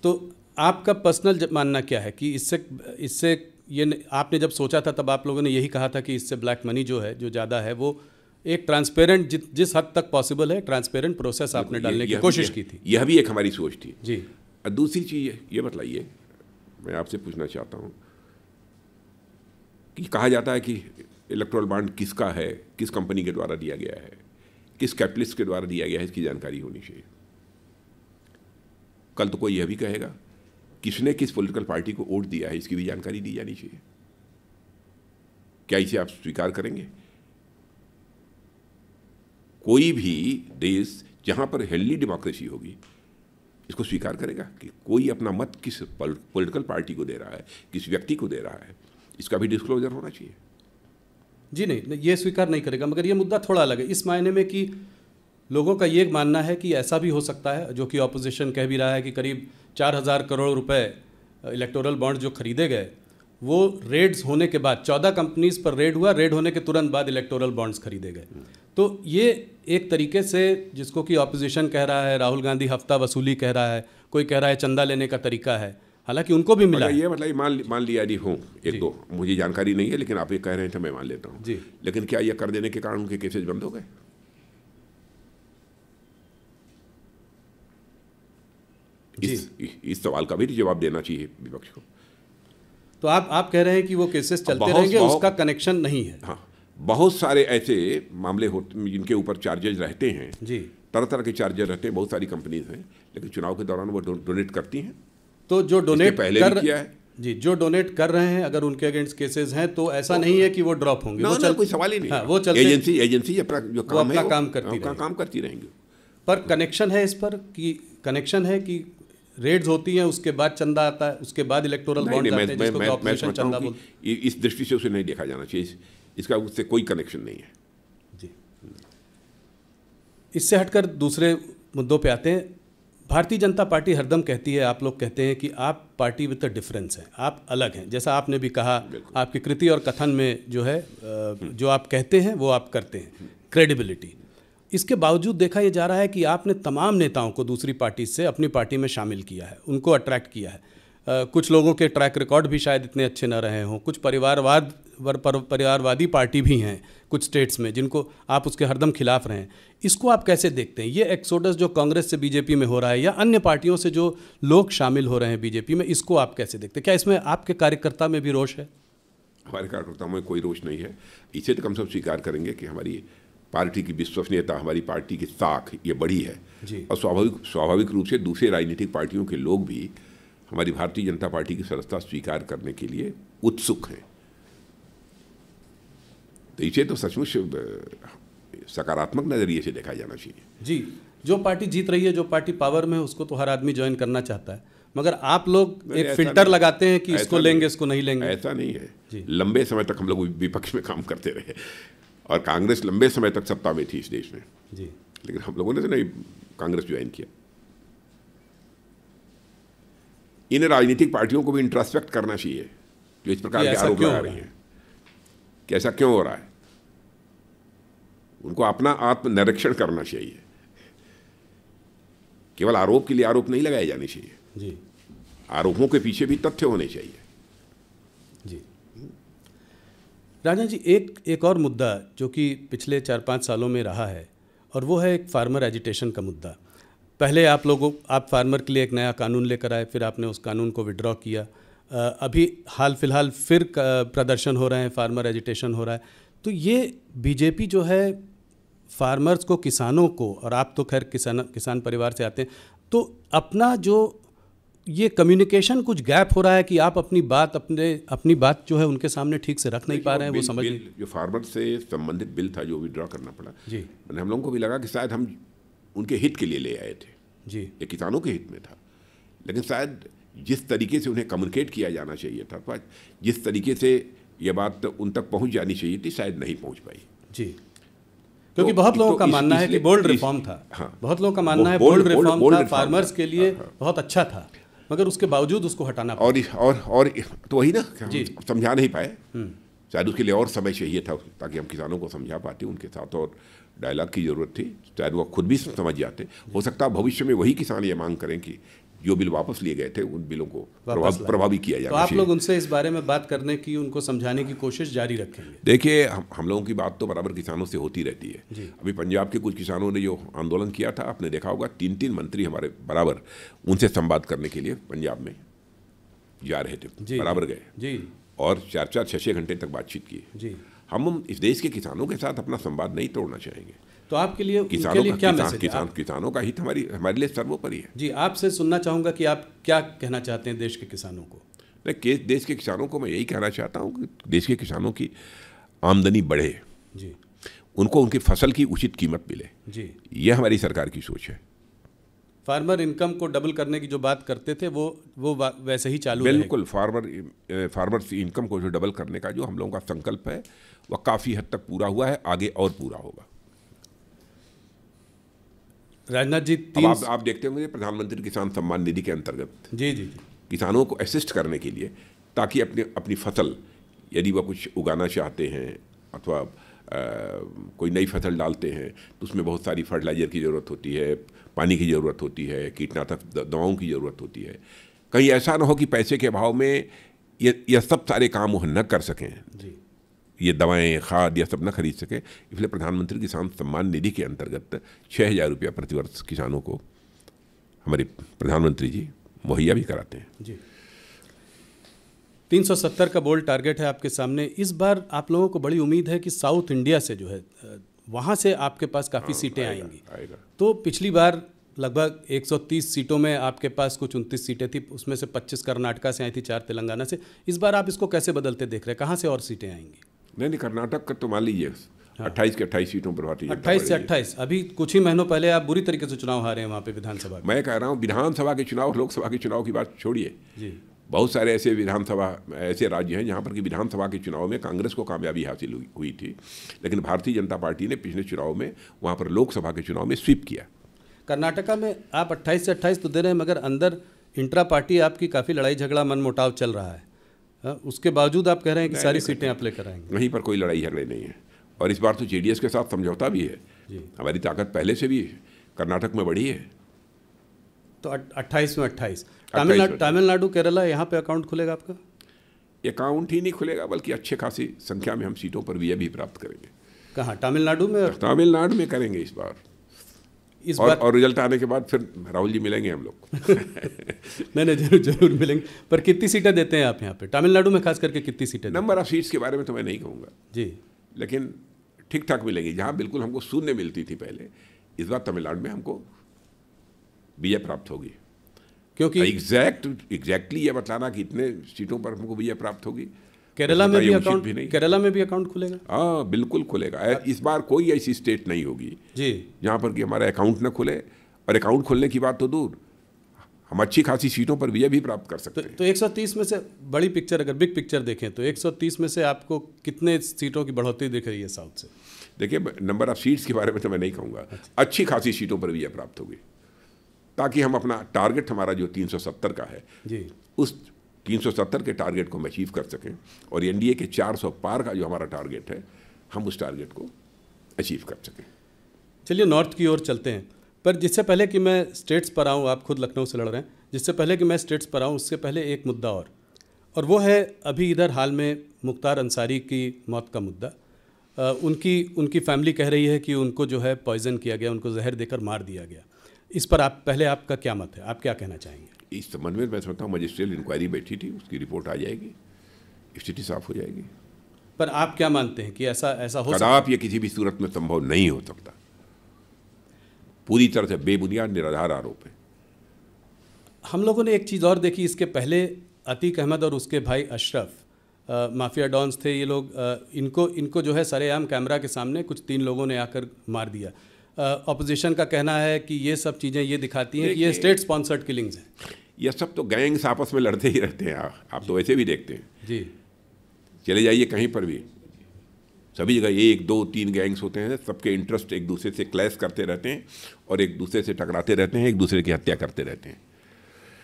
तो आपका पर्सनल मानना क्या है कि इससे ये आपने जब सोचा था तब आप लोगों ने यही कहा था कि इससे ब्लैक मनी जो है, जो ज़्यादा है, वो एक ट्रांसपेरेंट जिस हद तक पॉसिबल है ट्रांसपेरेंट प्रोसेस आपने डालने की कोशिश की थी। यह भी एक हमारी सोच थी जी। और दूसरी चीज़ ये बताइए, मैं आपसे पूछना चाहता हूँ कि कहा जाता है कि इलेक्टोरल बॉन्ड किसका है, किस कंपनी के द्वारा दिया गया है, किस कैपिटलिस्ट के द्वारा दिया गया है, इसकी जानकारी होनी चाहिए। कल तो कोई यह भी कहेगा किसने किस पॉलिटिकल पार्टी को वोट दिया है, इसकी भी जानकारी दी जानी चाहिए। क्या इसे आप स्वीकार करेंगे? कोई भी देश जहां पर हेल्दी डेमोक्रेसी होगी इसको स्वीकार करेगा कि कोई अपना मत किस पॉलिटिकल पार्टी को दे रहा है, किस व्यक्ति को दे रहा है, इसका भी डिस्क्लोजर होना चाहिए। जी नहीं, ये स्वीकार नहीं करेगा, मगर ये मुद्दा थोड़ा अलग है इस मायने में कि लोगों का ये मानना है कि ऐसा भी हो सकता है, जो कि ऑपोजिशन कह भी रहा है कि करीब 4,000 करोड़ रुपए इलेक्टोरल बॉन्ड जो खरीदे गए, वो रेड्स होने के बाद 14 कंपनीज पर रेड हुआ, रेड होने के तुरंत बाद इलेक्टोरल बॉन्ड्स खरीदे गए। तो ये एक तरीके से, जिसको कि ऑपोजिशन कह रहा है, राहुल गांधी हफ्ता वसूली कह रहा है, कोई कह रहा है चंदा लेने का तरीका है, हालांकि उनको भी मिला। ये मतलब मान लिया यदि हो एक दो, मुझे जानकारी नहीं है लेकिन आप ये कह रहे हैं तो मैं मान लेता हूँ जी। लेकिन क्या ये कर देने के कारण उनके केसेज बंद हो गए? इस सवाल का भी जवाब देना चाहिए विपक्ष को। तो आप कह रहे हैं कि वो केसेस चलते रहेंगे, उसका कनेक्शन नहीं है? हाँ, बहुत सारे ऐसे मामले होते जिनके ऊपर चार्जेज रहते हैं जी, तरह तरह के चार्जेस रहते हैं, बहुत सारी कंपनीज हैं, लेकिन चुनाव के दौरान वो डोनेट करती हैं। तो जो डोनेट पहले भी किया है जी, जो डोनेट कर रहे हैं अगर उनके अगेंस्ट केसेस हैं तो ऐसा नहीं है कि वो ड्रॉप होंगे, वो कोई सवाल ही नहीं। हाँ, वो चलते, एजेंसी अपना जो काम है काम करती रहेंगी। पर कनेक्शन है इस पर कि कनेक्शन है कि रेड्स होती हैं, उसके बाद चंदा आता है, उसके बाद इलेक्टोरल बॉन्ड आते हैं जिसको ऑपरेशन चंदा बोलते हैं। इस दृष्टि से उसे नहीं देखा जाना चाहिए, इसका उससे कोई कनेक्शन नहीं है जी। इससे हटकर दूसरे मुद्दों पे आते हैं। भारतीय जनता पार्टी हरदम कहती है, आप लोग कहते हैं कि आप पार्टी विद अ डिफरेंस हैं, आप अलग हैं। जैसा आपने भी कहा, आपकी कृति और कथन में जो है जो आप कहते हैं वो आप करते हैं, क्रेडिबिलिटी। इसके बावजूद देखा यह जा रहा है कि आपने तमाम नेताओं को दूसरी पार्टी से अपनी पार्टी में शामिल किया है, उनको अट्रैक्ट किया है। कुछ लोगों के ट्रैक रिकॉर्ड भी शायद इतने अच्छे न रहे हों, कुछ परिवारवादी पार्टी भी हैं कुछ स्टेट्स में जिनको आप उसके हरदम खिलाफ रहे हैं। इसको आप कैसे देखते हैं? ये एक्सोडस जो कांग्रेस से बीजेपी में हो रहा है या अन्य पार्टियों से जो लोग शामिल हो रहे हैं बीजेपी में, इसको आप कैसे देखते हैं? क्या इसमें आपके कार्यकर्ता में भी रोष है? हमारे कार्यकर्ताओं में कोई रोष नहीं है। इसे तो कम से कम स्वीकार करेंगे कि हमारी पार्टी की विश्वसनीयता, हमारी पार्टी की साख ये बड़ी है जी। और स्वाभाविक रूप से दूसरे राजनीतिक पार्टियों के लोग भी हमारी भारतीय जनता पार्टी की सदस्यता स्वीकार करने के लिए उत्सुक हैं। तो इसे तो सचमुच सकारात्मक नजरिए से देखा जाना चाहिए। जी, जो पार्टी जीत रही है, जो पार्टी पावर में है, उसको तो हर आदमी ज्वाइन करना चाहता है, मगर आप लोग एक फिल्टर लगाते हैं कि इसको लेंगे, इसको नहीं लेंगे। ऐसा नहीं है। लंबे समय तक हम लोग विपक्ष में काम करते रहे और कांग्रेस लंबे समय तक सत्ता में थी इस देश में जी, लेकिन हम लोगों ने तो नहीं कांग्रेस ज्वाइन किया। इन राजनीतिक पार्टियों को भी इंट्रोस्पेक्ट करना चाहिए जो इस प्रकार के आरोप लगा रही हैं कि ऐसा क्यों हो रहा है। उनको अपना आत्मनिरीक्षण करना चाहिए। केवल आरोप के लिए आरोप नहीं लगाए जाने चाहिए जी, आरोपों के पीछे भी तथ्य होने चाहिए जी। राजन जी, एक और मुद्दा जो कि पिछले 4-5 सालों में रहा है और वो है एक फार्मर एजिटेशन का मुद्दा। पहले आप फार्मर के लिए एक नया कानून लेकर आए, फिर आपने उस कानून को विड्रॉ किया। अभी हाल फिलहाल फिर प्रदर्शन हो रहे हैं, फार्मर एजिटेशन हो रहा है। तो ये बीजेपी जो है फार्मर्स को, किसानों को, और आप तो खैर किसान परिवार से आते हैं, तो अपना जो ये कम्युनिकेशन कुछ गैप हो रहा है कि आप अपनी बात जो है उनके सामने ठीक से रख नहीं पा रहे हैं। वो समझ जो फार्मर से संबंधित बिल था जो विड्रॉ करना पड़ा जी, मैंने हम लोगों को भी लगा कि शायद हम उनके हित के लिए ले आए थे जी, ये किसानों के हित में था, लेकिन शायद जिस तरीके से उन्हें कम्युनिकेट किया जाना चाहिए था, जिस तरीके से ये बात उन तक पहुंच जानी चाहिए थी, शायद नहीं पहुंच पाई जी। क्योंकि बहुत लोगों का मानना है कि बोल्ड रिफॉर्म था। हाँ, बहुत लोगों का मानना है बोल्ड रिफॉर्म था, फार्मर्स के लिए बहुत अच्छा था, मगर उसके बावजूद उसको हटाना पड़ा। और तो वही ना, समझा नहीं पाए। शायद उसके लिए और समय चाहिए था ताकि हम किसानों को समझा पाते, उनके साथ और डायलॉग की ज़रूरत थी। शायद वो खुद भी समझ जाते। हो सकता है भविष्य में वही किसान ये मांग करें कि जो बिल वापस लिए गए थे उन बिलों को प्रभावी किया जाना चाहिए। तो आप लोग उनसे इस बारे में बात करने की, उनको समझाने की कोशिश जारी रखेंगे? देखिए, हम लोगों की बात तो बराबर किसानों से होती रहती है। अभी पंजाब के कुछ किसानों ने जो आंदोलन किया था, आपने देखा होगा, 3 मंत्री हमारे बराबर उनसे संवाद करने के लिए पंजाब में जा रहे थे, बराबर गए जी, और 4-4, 6-6 घंटे तक बातचीत की जी। हम इस देश के किसानों के साथ अपना संवाद नहीं तोड़ना चाहेंगे। तो आपके लिए क्या मैसेज है? किसानों का हित हमारे लिए सर्वोपरि है जी। आपसे सुनना चाहूँगा कि आप क्या कहना चाहते हैं देश के किसानों को? देश के किसानों को मैं यही कहना चाहता हूँ कि देश के किसानों की आमदनी बढ़े जी, उनको उनकी फसल की उचित कीमत मिले जी। ये हमारी सरकार की सोच है। फार्मर इनकम को डबल करने की जो बात करते थे वो वैसे ही चालू है। बिल्कुल, फार्मर इनकम को जो डबल करने का जो हम लोगों का संकल्प है वह काफ़ी हद तक पूरा हुआ है, आगे और पूरा होगा। राजनाथ जी, आप देखते होंगे प्रधानमंत्री किसान सम्मान निधि के अंतर्गत जी जी किसानों को असिस्ट करने के लिए, ताकि अपनी फसल यदि वह कुछ उगाना चाहते हैं अथवा कोई नई फसल डालते हैं तो उसमें बहुत सारी फर्टिलाइजर की ज़रूरत होती है, पानी की ज़रूरत होती है, कीटनाशक दवाओं की ज़रूरत होती है। कहीं ऐसा ना हो कि पैसे के अभाव में यह सब सारे काम वह न कर सकें जी, ये दवाएं, खाद, यह सब न खरीद सके। इसलिए प्रधानमंत्री किसान सम्मान निधि के अंतर्गत 6,000 रुपया प्रतिवर्ष किसानों को हमारे प्रधानमंत्री जी मुहैया भी कराते हैं। जी, 370 का बोल्ड टारगेट है आपके सामने। इस बार आप लोगों को बड़ी उम्मीद है कि साउथ इंडिया से जो है वहाँ से आपके पास काफ़ी सीटें आएंगी। तो पिछली बार लगभग 130 सीटों में आपके पास कुछ 29 सीटें थी, उसमें से 25 कर्नाटका से आई थी, 4 तेलंगाना से। इस बार आप इसको कैसे बदलते देख रहे हैं? कहाँ से और सीटें आएंगी? नहीं, कर्नाटक का तो मान लीजिए 28 के 28 सीटों पर भारतीय जनता 28 से 28। अभी कुछ ही महीनों पहले आप बुरी तरीके से चुनाव हारे हैं वहाँ पे विधानसभा। मैं कह रहा हूँ विधानसभा के चुनाव, लोकसभा के चुनाव की बात छोड़िए जी, बहुत सारे ऐसे राज्य हैं जहाँ पर कि विधानसभा के चुनाव में कांग्रेस को कामयाबी हासिल हुई थी, लेकिन भारतीय जनता पार्टी ने पिछले चुनाव में वहाँ पर लोकसभा के चुनाव में स्वीप किया। कर्नाटका में आप 28 से 28 तो दे रहे हैं, मगर अंदर इंट्रा पार्टी आपकी काफ़ी लड़ाई झगड़ा मनमुटाव चल रहा है। उसके बावजूद आप कह रहे हैं कि सारी सीटें आप लेकर आएंगे। वहीं पर कोई लड़ाई झगड़े नहीं है, और इस बार तो जेडीएस के साथ समझौता भी है। हमारी ताकत पहले से भी कर्नाटक में बढ़ी है। तो 28 में 28। तमिलनाडु केरला यहाँ पे अकाउंट खुलेगा आपका? अकाउंट ही नहीं खुलेगा, बल्कि अच्छे खासी संख्या में हम सीटों पर विजय भी प्राप्त करेंगे। कहाँ? तमिलनाडु में? तमिलनाडु में करेंगे इस बार। और रिजल्ट आने के बाद फिर राहुल जी मिलेंगे हम लोग। नहीं, जरूर मिलेंगे। पर कितनी सीटें देते हैं आप यहाँ पे तमिलनाडु में, खास करके कितनी सीटें? नंबर ऑफ सीट्स के बारे में तो मैं नहीं कहूँगा जी, लेकिन ठीक ठाक मिलेंगी। जहाँ बिल्कुल हमको शून्य मिलती थी पहले, इस बार तमिलनाडु में हमको विजय प्राप्त होगी। क्योंकि एग्जैक्टली ये बतलाना कि इतने सीटों पर हमको विजय प्राप्त होगी। केरला में भी अकाउंट खुलेगा? हाँ, बिल्कुल खुलेगा। इस बार कोई ऐसी स्टेट नहीं होगी जी जहाँ पर कि हमारा अकाउंट न खुले, और अकाउंट खुलने की बात तो दूर, हम अच्छी खासी सीटों पर विजय भी प्राप्त कर सकते हैं। तो 130 में से बड़ी पिक्चर, अगर बिग पिक्चर देखें तो 130 में से आपको कितने सीटों की बढ़ोतरी दिख रही है साउथ से? देखिए, नंबर ऑफ सीट्स के बारे में तो मैं नहीं कहूँगा। अच्छी खासी सीटों पर विजय प्राप्त होगी, ताकि हम अपना टारगेट, हमारा जो 370 का है जी, उस 370 के टारगेट को हम अचीव कर सकें, और एनडीए के 400 पार का जो हमारा टारगेट है, हम उस टारगेट को अचीव कर सकें। चलिए नॉर्थ की ओर चलते हैं। पर जिससे पहले कि मैं स्टेट्स पर आऊँ, आप खुद लखनऊ से लड़ रहे हैं, जिससे पहले कि मैं स्टेट्स पर आऊँ उससे पहले एक मुद्दा और वो है अभी इधर हाल में मुख्तार अंसारी की मौत का मुद्दा। उनकी फैमिली कह रही है कि उनको जो है पॉइजन किया गया, उनको जहर देकर मार दिया गया। इस पर आपका क्या मत है? आप क्या कहना चाहेंगे? इस संबंध में मैं समझता हूँ मजिस्ट्रियल इंक्वायरी बैठी थी, उसकी रिपोर्ट आ जाएगी, स्थिति साफ हो जाएगी। पर आप क्या मानते हैं कि ऐसा हो सकता? कदापि ये किसी भी सूरत में संभव नहीं हो सकता। पूरी तरह से बेबुनियाद निराधार आरोप है। हम लोगों ने एक चीज़ और देखी इसके पहले, अतीक अहमद और उसके भाई अशरफ माफिया डॉन्स थे ये लोग। इनको जो है सरेआम कैमरा के सामने कुछ 3 लोगों ने आकर मार दिया। ऑपोजिशन का कहना है कि ये सब चीज़ें ये दिखाती हैं कि ये स्टेट स्पॉन्सर्ड किलिंग्स हैं। ये सब तो गैंग्स आपस में लड़ते ही रहते हैं। आप तो वैसे भी देखते हैं जी, चले जाइए कहीं पर भी, सभी जगह 1, 2, 3 गैंग्स होते हैं। सबके इंटरेस्ट एक दूसरे से क्लैश करते रहते हैं, और एक दूसरे से टकराते रहते हैं, एक दूसरे की हत्या करते रहते हैं।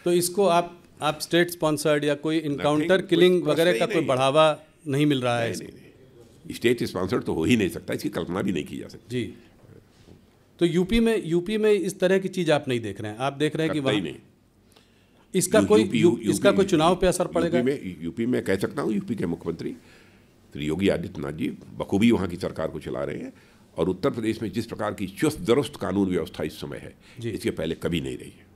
तो इसको आप स्टेट स्पॉन्सर्ड या कोई इनकाउंटर किलिंग वगैरह का कोई बढ़ावा नहीं मिल रहा है? नहीं, स्टेट स्पॉन्सर्ड तो हो ही नहीं सकता, इसकी कल्पना भी नहीं की जा सकती जी। तो यूपी में इस तरह की चीज़ आप नहीं देख रहे हैं? आप देख रहे हैं कि वहाँ नहीं। इसका कोई चुनाव पे असर पड़ेगा? यूपी में कह सकता हूँ, यूपी के मुख्यमंत्री श्री योगी आदित्यनाथ जी बखूबी वहाँ की सरकार को चला रहे हैं, और उत्तर प्रदेश में जिस प्रकार की चुस्त दुरुस्त कानून व्यवस्था इस समय है, इसके पहले कभी नहीं रही है।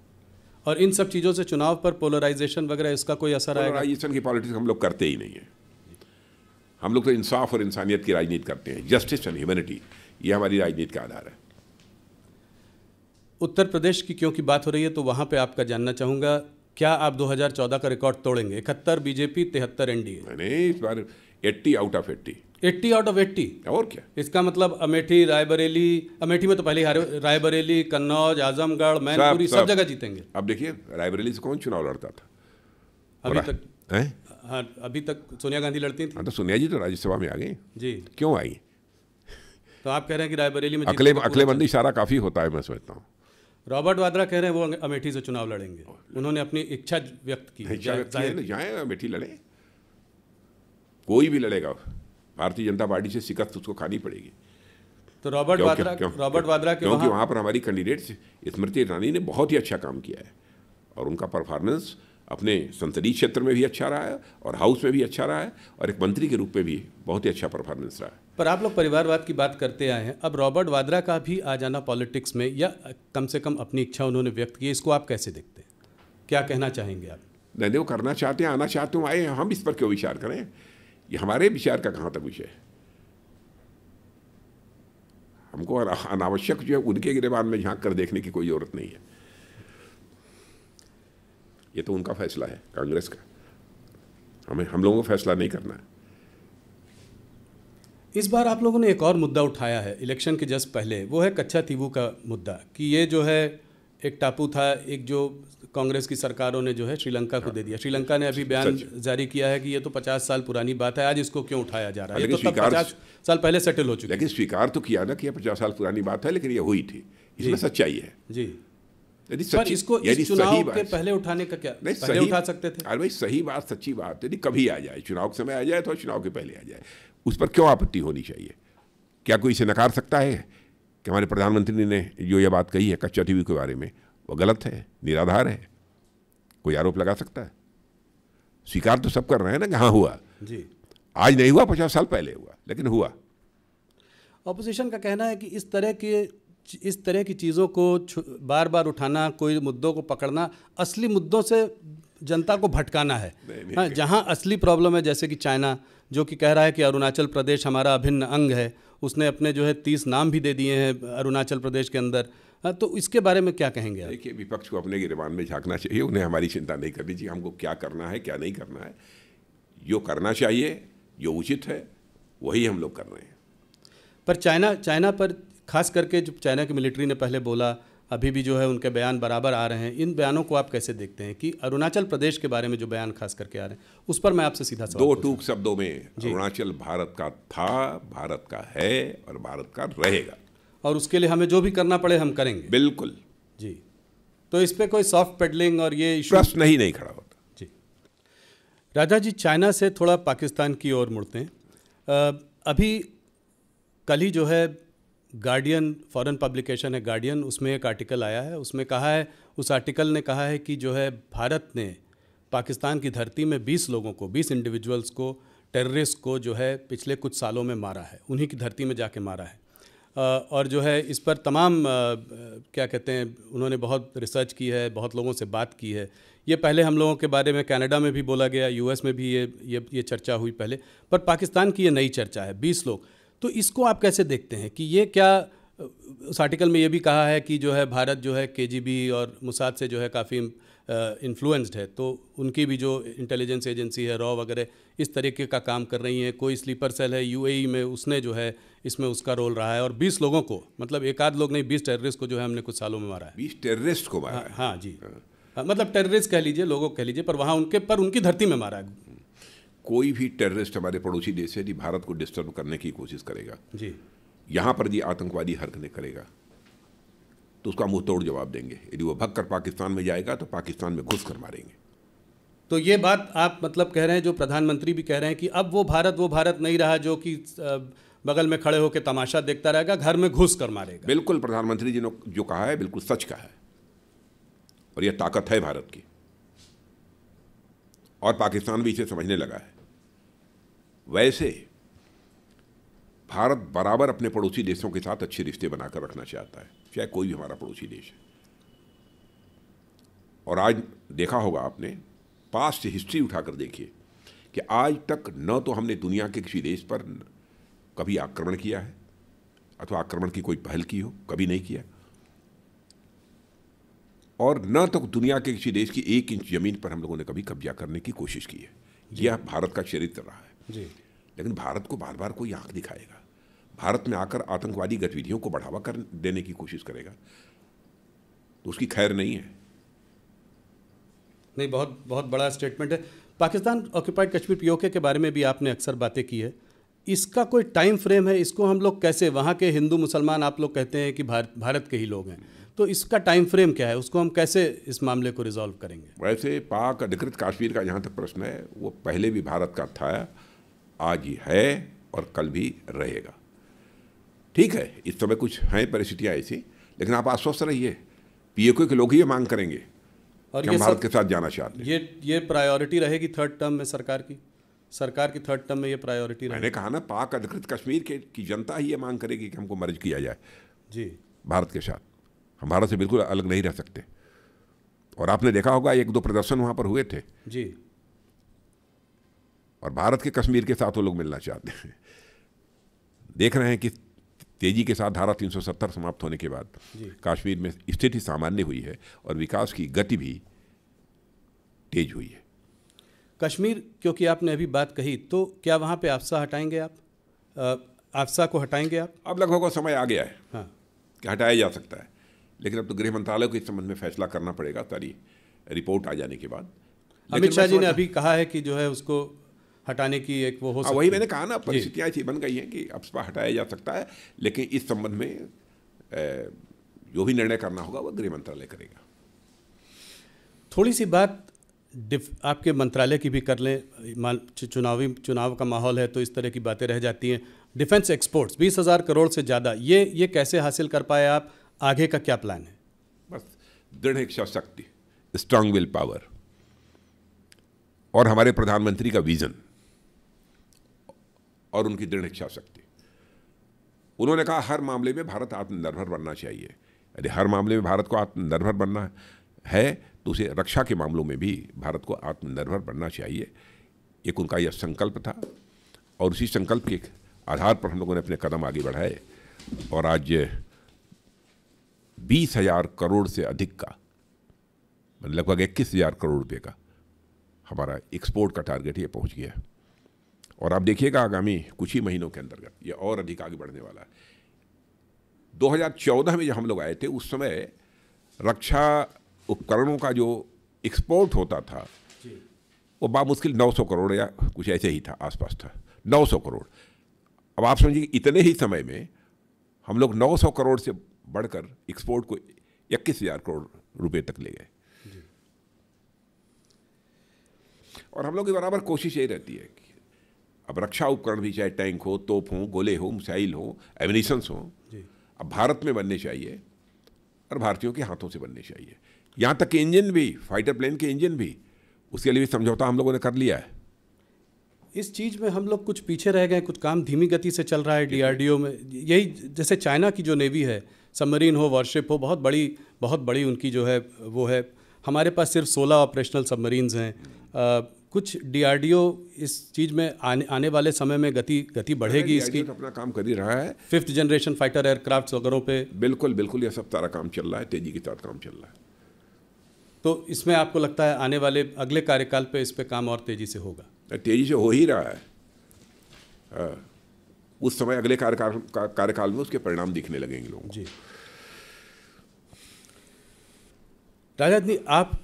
और इन सब चीज़ों से चुनाव पर पोलराइजेशन वगैरह इसका कोई असर आएगा? पोलराइजेशन की पॉलिटिक्स हम लोग करते ही नहीं है। हम लोग तो इंसाफ और इंसानियत की राजनीति करते हैं। जस्टिस एंड ह्यूमैनिटी, ये हमारी राजनीति का आधार है। उत्तर प्रदेश की क्योंकि बात हो रही है तो वहाँ पे आपका जानना चाहूँगा, क्या आप 2014 का रिकॉर्ड तोड़ेंगे? 71 बीजेपी, 73 एनडीए। नहीं, इस बार 80 आउट ऑफ 80। 80 out of 80? और क्या? इसका मतलब अमेठी, रायबरेली, अमेठी में तो पहले ही हारे, रायबरेली, कन्नौज, आजमगढ़, मैनपुरी, सब जगह जीतेंगे। अब देखिए, रायबरेली से कौन चुनाव लड़ता था अभी तक? हाँ, अभी तक सोनिया गांधी लड़ती थी। हाँ, तो सोनिया जी तो राज्यसभा में आ गई जी। क्यों आई? तो आप कह रहे हैं कि रायबरेली में अकलेबंदी इशारा काफ़ी होता है, मैं समझता हूँ। रॉबर्ट वाड्रा कह रहे हैं वो अमेठी से चुनाव लड़ेंगे। उन्होंने अपनी इच्छा व्यक्त की। जाए अमेठी लड़े, कोई भी लड़ेगा, भारतीय जनता पार्टी से शिकस्त उसको खानी पड़ेगी। तो रॉबर्ट वाड्रा क्योंकि वहाँ पर हमारी कैंडिडेट स्मृति ईरानी ने बहुत ही अच्छा काम किया है, और उनका परफॉर्मेंस अपने संसदीय क्षेत्र में भी अच्छा रहा है, और हाउस में भी अच्छा रहा है, और एक मंत्री के रूप में भी बहुत ही अच्छा परफॉर्मेंस रहा है। पर आप लोग परिवारवाद की बात करते आए हैं, अब रॉबर्ट वाड्रा का भी आ जाना पॉलिटिक्स में, या कम से कम अपनी इच्छा उन्होंने व्यक्त की, इसको आप कैसे देखते हैं? क्या कहना चाहेंगे आप? नहीं, वो करना चाहते हैं, आना चाहते हैं, आए, हम इस पर क्यों विचार करें? ये हमारे विचार का कहाँ तक विषय है? हमको अनावश्यक जो है उनके गिरेबान में झांक कर देखने की कोई जरूरत नहीं है। ये तो उनका फैसला है, कांग्रेस का, हम लोगों को फैसला नहीं करना है। इस बार आप लोगों ने एक और मुद्दा उठाया है इलेक्शन के जस्ट पहले, वो है कच्छातीवू का मुद्दा, कि ये जो है एक टापू था, एक जो कांग्रेस की सरकारों ने जो है श्रीलंका को दे दिया। श्रीलंका ने अभी बयान जारी किया है कि ये तो 50 साल पुरानी बात है, आज इसको क्यों उठाया जा रहा है? ये तो तब 50 साल पहले सेटल हो चुकी है। लेकिन स्वीकार तो किया ना कि 50 साल पुरानी बात है, लेकिन ये हुई थी, इसमें सच्चाई है जी। पर इसको इस चुनाव के पहले उठाने का क्या, पहले उठा सकते थे? अरे भाई सही बात, सच्ची बात, यदि कभी आ जाए, चुनाव के समय आ जाए तो चुनाव के पहले आ जाए, उस पर क्यों आपत्ति होनी चाहिए? क्या कोई इसे नकार सकता है कि हमारे प्रधानमंत्री ने जो ये बात कही है कच्छातीवू के बारे में वो गलत है, निराधार है? कोई आरोप लगा सकता है? स्वीकार तो सब कर रहे हैं ना कि हाँ हुआ जी। आज नहीं हुआ, 50 साल पहले हुआ, लेकिन हुआ। ऑपोजिशन का कहना है कि इस तरह की चीज़ों को बार बार उठाना, कोई मुद्दों को पकड़ना, असली मुद्दों से जनता को भटकाना है। हाँ, जहाँ असली प्रॉब्लम है, जैसे कि चाइना जो कि कह रहा है कि अरुणाचल प्रदेश हमारा अभिन्न अंग है, उसने अपने जो है 30 नाम भी दे दिए हैं अरुणाचल प्रदेश के अंदर। हाँ, तो इसके बारे में क्या कहेंगे आप? देखिए, विपक्ष को अपने गिरबान में झांकना चाहिए, उन्हें हमारी चिंता नहीं करनी चाहिए। हमको क्या करना है क्या नहीं करना है, जो करना चाहिए, जो उचित है, वही हम लोग कर रहे हैं। पर चाइना पर खास करके जो चाइना की मिलिट्री ने पहले बोला, अभी भी जो है उनके बयान बराबर आ रहे हैं, इन बयानों को आप कैसे देखते हैं कि अरुणाचल प्रदेश के बारे में जो बयान खास करके आ रहे हैं, उस पर मैं आपसे सीधा सवाल दो टूक शब्दों में, अरुणाचल भारत का था, भारत का है और भारत का रहेगा, और उसके लिए हमें जो भी करना पड़े हम करेंगे। बिल्कुल जी। तो इस पर कोई सॉफ्ट पेडलिंग और ये इशू प्रश्न ही नहीं खड़ा होता जी। राजा जी, चाइना से थोड़ा पाकिस्तान की ओर मुड़ते हैं। अभी कल ही जो है गार्डियन, फॉरेन पब्लिकेशन है गार्डियन, उसमें एक आर्टिकल आया है, उसमें कहा है, उस आर्टिकल ने कहा है कि जो है भारत ने पाकिस्तान की धरती में 20 लोगों को, 20 इंडिविजुअल्स को, टेररिस्ट को जो है पिछले कुछ सालों में मारा है, उन्हीं की धरती में जाके मारा है। और जो है इस पर तमाम क्या कहते हैं, उन्होंने बहुत रिसर्च की है, बहुत लोगों से बात की है। ये पहले हम लोगों के बारे में कनाडा में भी बोला गया, यूएस में भी ये चर्चा हुई पहले, पर पाकिस्तान की ये नई चर्चा है, 20 लोग। तो इसको आप कैसे देखते हैं कि ये क्या, उस आर्टिकल में ये भी कहा है कि जो है भारत जो है केजीबी और मोसाद से जो है काफ़ी इन्फ्लुएंस्ड है, तो उनकी भी जो इंटेलिजेंस एजेंसी है, रॉ वगैरह, इस तरीके का काम कर रही हैं। कोई स्लीपर सेल है यूएई में, उसने जो है इसमें उसका रोल रहा है, और 20 लोगों को, मतलब एक आध लोग नहीं, 20 टेररिस्ट को जो है हमने कुछ सालों में मारा है। 20 टेररिस्ट को मारा है? हाँ जी, मतलब टेररिस्ट कह लीजिए, लोगों कह लीजिए, पर वहाँ उनकी धरती में मारा है। कोई भी टेररिस्ट हमारे पड़ोसी देश से यदि भारत को डिस्टर्ब करने की कोशिश करेगा जी, यहाँ पर यदि आतंकवादी हरकतें करेगा तो उसका मुंह तोड़ जवाब देंगे। यदि वो भग कर पाकिस्तान में जाएगा तो पाकिस्तान में घुस कर मारेंगे। तो ये बात आप मतलब कह रहे हैं, जो प्रधानमंत्री भी कह रहे हैं कि अब वो भारत नहीं रहा जो कि बगल में खड़े होकर तमाशा देखता रहेगा, घर में घुस कर मारेगा। बिल्कुल, प्रधानमंत्री जी ने जो कहा है बिल्कुल सच कहा है, और यह ताकत है भारत की, और पाकिस्तान भी इसे समझने लगा है। वैसे भारत बराबर अपने पड़ोसी देशों के साथ अच्छे रिश्ते बनाकर रखना चाहता है, चाहे कोई भी हमारा पड़ोसी देश है। और आज देखा होगा आपने, पास्ट हिस्ट्री उठाकर देखिए कि आज तक न तो हमने दुनिया के किसी देश पर कभी आक्रमण किया है, अथवा आक्रमण की कोई पहल की हो, कभी नहीं किया, और न तो दुनिया के किसी देश की 1 इंच जमीन पर हम लोगों ने कभी कब्जा करने की कोशिश की है। यह भारत का चरित्र रहा है जी। लेकिन भारत को बार बार कोई आंख दिखाएगा, भारत में आकर आतंकवादी गतिविधियों को बढ़ावा कर देने की कोशिश करेगा, तो उसकी खैर नहीं है। नहीं, बहुत बहुत बड़ा स्टेटमेंट है। पाकिस्तान ऑक्यूपाइड कश्मीर पीओके के बारे में भी आपने अक्सर बातें की है, इसका कोई टाइम फ्रेम है? इसको हम लोग कैसे, वहाँ के हिंदू मुसलमान आप लोग कहते हैं कि भारत के ही लोग हैं, तो इसका टाइम फ्रेम क्या है? उसको हम कैसे इस मामले को रिजॉल्व करेंगे? वैसे पाक अधिकृत कश्मीर का जहाँ तक प्रश्न है, वो पहले भी भारत का था, आज ही है और कल भी रहेगा। ठीक है, इस समय कुछ हैं परिस्थितियाँ ऐसी, लेकिन आप आश्वस्त रहिए, पीओके के लोग ही ये मांग करेंगे और ये भारत के साथ जाना चाहते हैं। ये प्रायोरिटी रहेगी थर्ड टर्म में सरकार की, सरकार की थर्ड टर्म में ये प्रायोरिटी मैंने कहा ना, पाक अधिकृत कश्मीर की जनता ही ये मांग करेगी कि हमको मर्ज किया जाए जी भारत के साथ। हम भारत से बिल्कुल अलग नहीं रह सकते। और आपने देखा होगा 1-2 प्रदर्शन वहाँ पर हुए थे जी, और भारत के कश्मीर के साथ वो लोग मिलना चाहते हैं। देख रहे हैं कि तेजी के साथ धारा 370 समाप्त होने के बाद कश्मीर में स्थिति सामान्य हुई है और विकास की गति भी तेज हुई है। कश्मीर क्योंकि आपने अभी बात कही, तो क्या वहाँ पे आफ्सा हटाएंगे आप? आफ्सा को हटाएंगे आप? अब लगभग वो समय आ गया है हाँ, कि हटाया जा सकता है, लेकिन अब तो गृह मंत्रालय को इस संबंध में फैसला करना पड़ेगा सारी रिपोर्ट आ जाने के बाद। अमित शाह जी ने अभी कहा है कि जो है उसको हटाने की एक वो हो सकती है। वही मैंने कहा ना, परिस्थितियाँ ऐसी बन गई हैं कि अफ्सपा हटाया जा सकता है, लेकिन इस संबंध में जो भी निर्णय करना होगा वो गृह मंत्रालय करेगा। थोड़ी सी बात आपके मंत्रालय की भी कर लें। चुनाव का माहौल है तो इस तरह की बातें रह जाती हैं। डिफेंस एक्सपोर्ट्स 20,000 करोड़ से ज़्यादा, ये कैसे हासिल कर पाए आप? आगे का क्या प्लान है? बस दृढ़ इच्छा शक्ति, स्ट्रांग विल पावर, और हमारे प्रधानमंत्री का विजन और उनकी दृढ़ इच्छा शक्ति। उन्होंने कहा हर मामले में भारत आत्मनिर्भर बनना चाहिए। यदि हर मामले में भारत को आत्मनिर्भर बनना है तो उसे रक्षा के मामलों में भी भारत को आत्मनिर्भर बनना चाहिए। एक उनका यह संकल्प था और उसी संकल्प के आधार पर हम लोगों ने अपने कदम आगे बढ़ाए और आज 20,000 करोड़ से अधिक का, लगभग 21,000 करोड़ रुपए का हमारा एक्सपोर्ट का टारगेट ये पहुंच गया है। और आप देखिएगा आगामी कुछ ही महीनों के अंतर्गत ये और अधिक आगे बढ़ने वाला है। 2014 में जब हम लोग आए थे उस समय रक्षा उपकरणों का जो एक्सपोर्ट होता था वो बामुश्किल 900 करोड़ या कुछ ऐसे ही था, आसपास था 900 करोड़। अब आप समझिए इतने ही समय में हम लोग 900 करोड़ से बढ़कर एक्सपोर्ट को 21,000 करोड़ रुपए तक ले गए। और हम लोग की बराबर कोशिश यही रहती है कि अब रक्षा उपकरण भी, चाहे टैंक हो, तोप हो, गोले हो, मिसाइल हो, एमिनिशंस हो, अब भारत में बनने चाहिए और भारतीयों के हाथों से बनने चाहिए। यहाँ तक कि इंजन भी, फाइटर प्लेन के इंजन भी, उसके लिए भी समझौता हम लोगों ने कर लिया है। इस चीज़ में हम लोग कुछ पीछे रह गए, कुछ काम धीमी गति से चल रहा है डीआरडीओ में। यही जैसे चाइना की जो नेवी है, सबमरीन हो, वॉरशिप हो, बहुत बड़ी उनकी जो है वो है। हमारे पास सिर्फ 16 ऑपरेशनल सबमरीन्स हैं। कुछ डीआरडीओ इस चीज़ में आने वाले समय में गति बढ़ेगी इसकी? तो अपना काम कर ही रहा है। 5th जनरेशन फाइटर एयरक्राफ्ट वगैरह पे बिल्कुल ये सब सारा काम चल रहा है, तेजी के साथ काम चल रहा है। तो इसमें आपको लगता है आने वाले अगले कार्यकाल पे इस पे काम और तेजी से होगा? तेजी से हो ही रहा है। उस समय अगले कार्यकाल में उसके परिणाम दिखने लगेंगे लोगों को। जी राजनीति, आप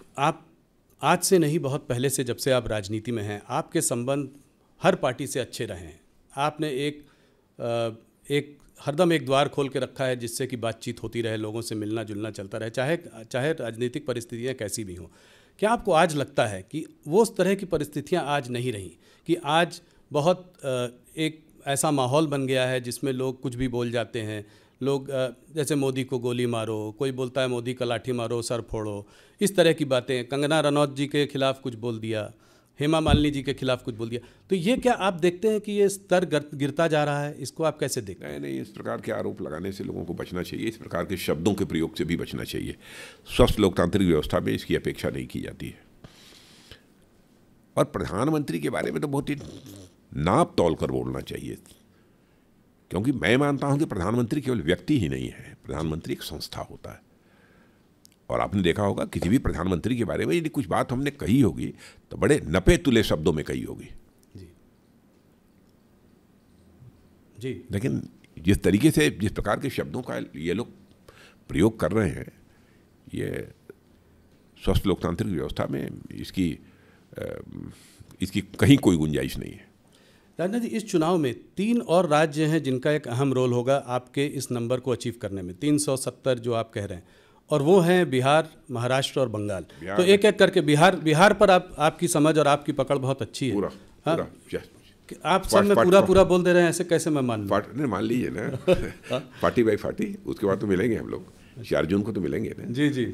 आज से नहीं, बहुत पहले से, जब से आप राजनीति में हैं, आपके संबंध हर पार्टी से अच्छे रहे हैं। आपने एक हरदम एक द्वार खोल के रखा है जिससे कि बातचीत होती रहे, लोगों से मिलना जुलना चलता रहे, चाहे राजनीतिक परिस्थितियां कैसी भी हों। क्या आपको आज लगता है कि वो उस तरह की परिस्थितियां आज नहीं रहीं, कि आज बहुत एक ऐसा माहौल बन गया है जिसमें लोग कुछ भी बोल जाते हैं? लोग जैसे मोदी को गोली मारो, कोई बोलता है मोदी का लाठी मारो, सर फोड़ो, इस तरह की बातें। कंगना रनौत जी के खिलाफ कुछ बोल दिया, हेमा मालिनी जी के खिलाफ कुछ बोल दिया। तो ये क्या आप देखते हैं कि ये स्तर गिरता जा रहा है? इसको आप कैसे देखते हैं? नहीं, इस प्रकार के आरोप लगाने से लोगों को बचना चाहिए। इस प्रकार के शब्दों के प्रयोग से भी बचना चाहिए। स्वस्थ लोकतांत्रिक व्यवस्था में इसकी अपेक्षा नहीं की जाती है। और प्रधानमंत्री के बारे में तो बहुत ही नाप तोल कर बोलना चाहिए, क्योंकि मैं मानता हूं कि प्रधानमंत्री केवल व्यक्ति ही नहीं है, प्रधानमंत्री एक संस्था होता है। और आपने देखा होगा किसी भी प्रधानमंत्री के बारे में यदि कुछ बात हमने कही होगी तो बड़े नपे तुले शब्दों में कही होगी जी। लेकिन जिस तरीके से, जिस प्रकार के शब्दों का ये लोग प्रयोग कर रहे हैं, ये स्वस्थ लोकतांत्रिक व्यवस्था में इसकी कहीं कोई गुंजाइश नहीं है। राजनाथ जी, इस चुनाव में 3 और राज्य हैं जिनका एक अहम रोल होगा आपके इस नंबर को अचीव करने में, 370 जो आप कह रहे हैं, और वो हैं बिहार, महाराष्ट्र और बंगाल। तो एक एक करके बिहार पर आपकी समझ और आपकी पकड़ बहुत अच्छी है। पूरा आप सब में पूरा बोल दे रहे हैं, ऐसे कैसे मैं मान लूं? मान लीजिए ना पार्टी बाई पार्टी, उसके बाद तो मिलेंगे हम लोग, 4 जून को तो मिलेंगे ना। जी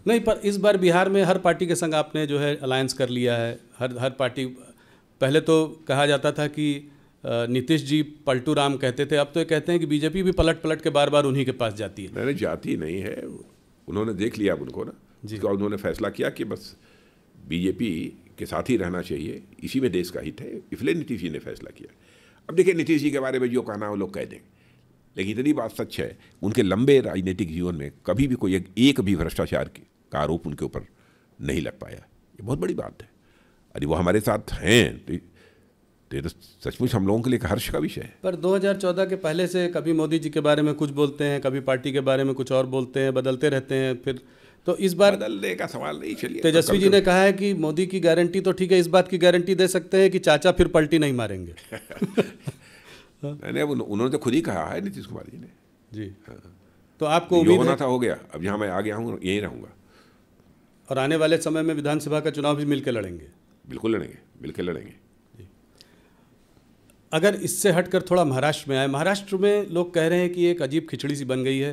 नहीं, पर इस बार बिहार में हर पार्टी के संग आपने जो है अलायंस कर लिया है। हर पार्टी पहले तो कहा जाता था कि नीतीश जी पलटू राम कहते थे, अब तो ये कहते हैं कि बीजेपी भी पलट पलट के बार बार उन्हीं के पास जाती है। नहीं, जाती नहीं है, उन्होंने देख लिया अब उनको ना, उसका उन्होंने फैसला किया कि बस बीजेपी के साथ ही रहना चाहिए, इसी में देश का हित है, इसलिए नीतीश जी ने फैसला किया। अब देखिए, नीतीश जी के बारे में जो कहना वो लोग कह देंगे, लेकिन इतनी बात सच है, उनके लंबे राजनीतिक जीवन में कभी भी कोई एक भी भ्रष्टाचार का आरोप उनके ऊपर नहीं लग पाया। ये बहुत बड़ी बात है। अरे वो हमारे साथ हैं तो ये तो सचमुच हम लोगों के लिए एक हर्ष का विषय है। पर 2014 के पहले से कभी मोदी जी के बारे में कुछ बोलते हैं, कभी पार्टी के बारे में कुछ और बोलते हैं, बदलते रहते हैं। फिर तो इस बार बदलने का सवाल नहीं। चलिए, तेजस्वी जी ने कहा है कि मोदी की गारंटी तो ठीक है, इस बात की गारंटी दे सकते हैं कि चाचा फिर पलटी नहीं मारेंगे। नहीं, उन्होंने तो खुद ही कहा है, नीतीश कुमार जी ने। जी हाँ। तो आपको उम्मीद होना था हो गया, अब जहाँ मैं आ गया हूँ यहीं रहूँगा। और आने वाले समय में विधानसभा का चुनाव भी मिलकर लड़ेंगे? बिल्कुल लड़ेंगे, मिलकर लड़ेंगे। अगर इससे हटकर थोड़ा महाराष्ट्र में आए, महाराष्ट्र में लोग कह रहे हैं कि एक अजीब खिचड़ी सी बन गई है।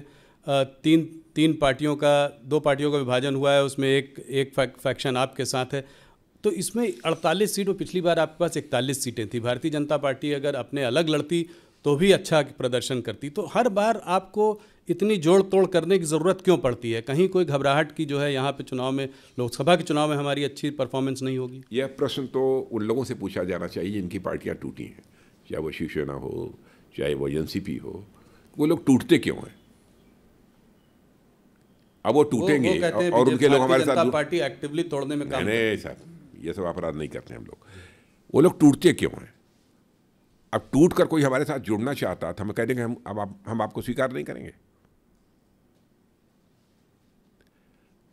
तीन पार्टियों का, 2 पार्टियों का विभाजन हुआ है, उसमें एक फैक्शन आपके साथ है। तो इसमें 48 सीट, और पिछली बार आपके पास 41 सीटें थी। भारतीय जनता पार्टी अगर अपने अलग लड़ती तो भी अच्छा प्रदर्शन करती। तो हर बार आपको इतनी जोड़ तोड़ करने की ज़रूरत क्यों पड़ती है? कहीं कोई घबराहट की जो है यहाँ पे चुनाव में, लोकसभा के चुनाव में हमारी अच्छी परफॉर्मेंस नहीं होगी? यह प्रश्न तो उन लोगों से पूछा जाना चाहिए जिनकी पार्टियाँ टूटी हैं, चाहे वो शिवसेना हो, चाहे वो एनसीपी हो। वो लोग टूटते क्यों हैं? अब वो टूटेंगे और उनके लोग हमारे साथ पार्टी एक्टिवली तोड़ने में काम नहीं सर, ये सब अपराध नहीं करते हम लोग। वो लोग टूटते क्यों हैं? अब टूट कर कोई हमारे साथ जुड़ना चाहता था, हम कह देंगे हम आपको स्वीकार नहीं करेंगे।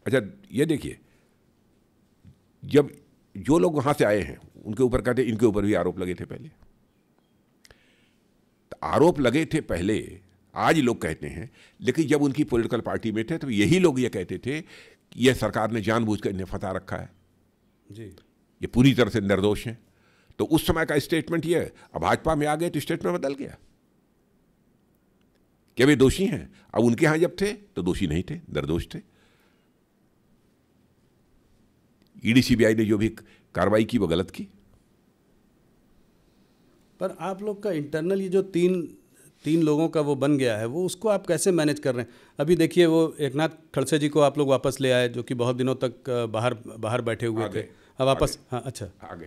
अच्छा, ये देखिए, जब जो लोग वहां से आए हैं उनके ऊपर कहते इनके ऊपर भी आरोप लगे थे पहले, तो आरोप लगे थे पहले, आज लोग कहते हैं। लेकिन जब उनकी पॉलिटिकल पार्टी में थे तो यही लोग ये कहते थे कि यह सरकार ने जानबूझकर इन्हें फंसा रखा है जी, ये पूरी तरह से निर्दोष हैं। तो उस समय का स्टेटमेंट ये है। अब भाजपा में आ गए तो स्टेटमेंट बदल गया कि वे दोषी हैं। अब उनके यहां जब थे तो दोषी नहीं थे, निर्दोष थे। ईडी सीबीआई ने जो भी कार्रवाई की वो गलत की। पर आप लोग का इंटरनल ये जो तीन लोगों का वो बन गया है, वो उसको आप कैसे मैनेज कर रहे हैं? अभी देखिए, वो एकनाथ खड़से जी को आप लोग वापस ले आए, जो कि बहुत दिनों तक बाहर बैठे हुए थे। अब वापस, हाँ अच्छा,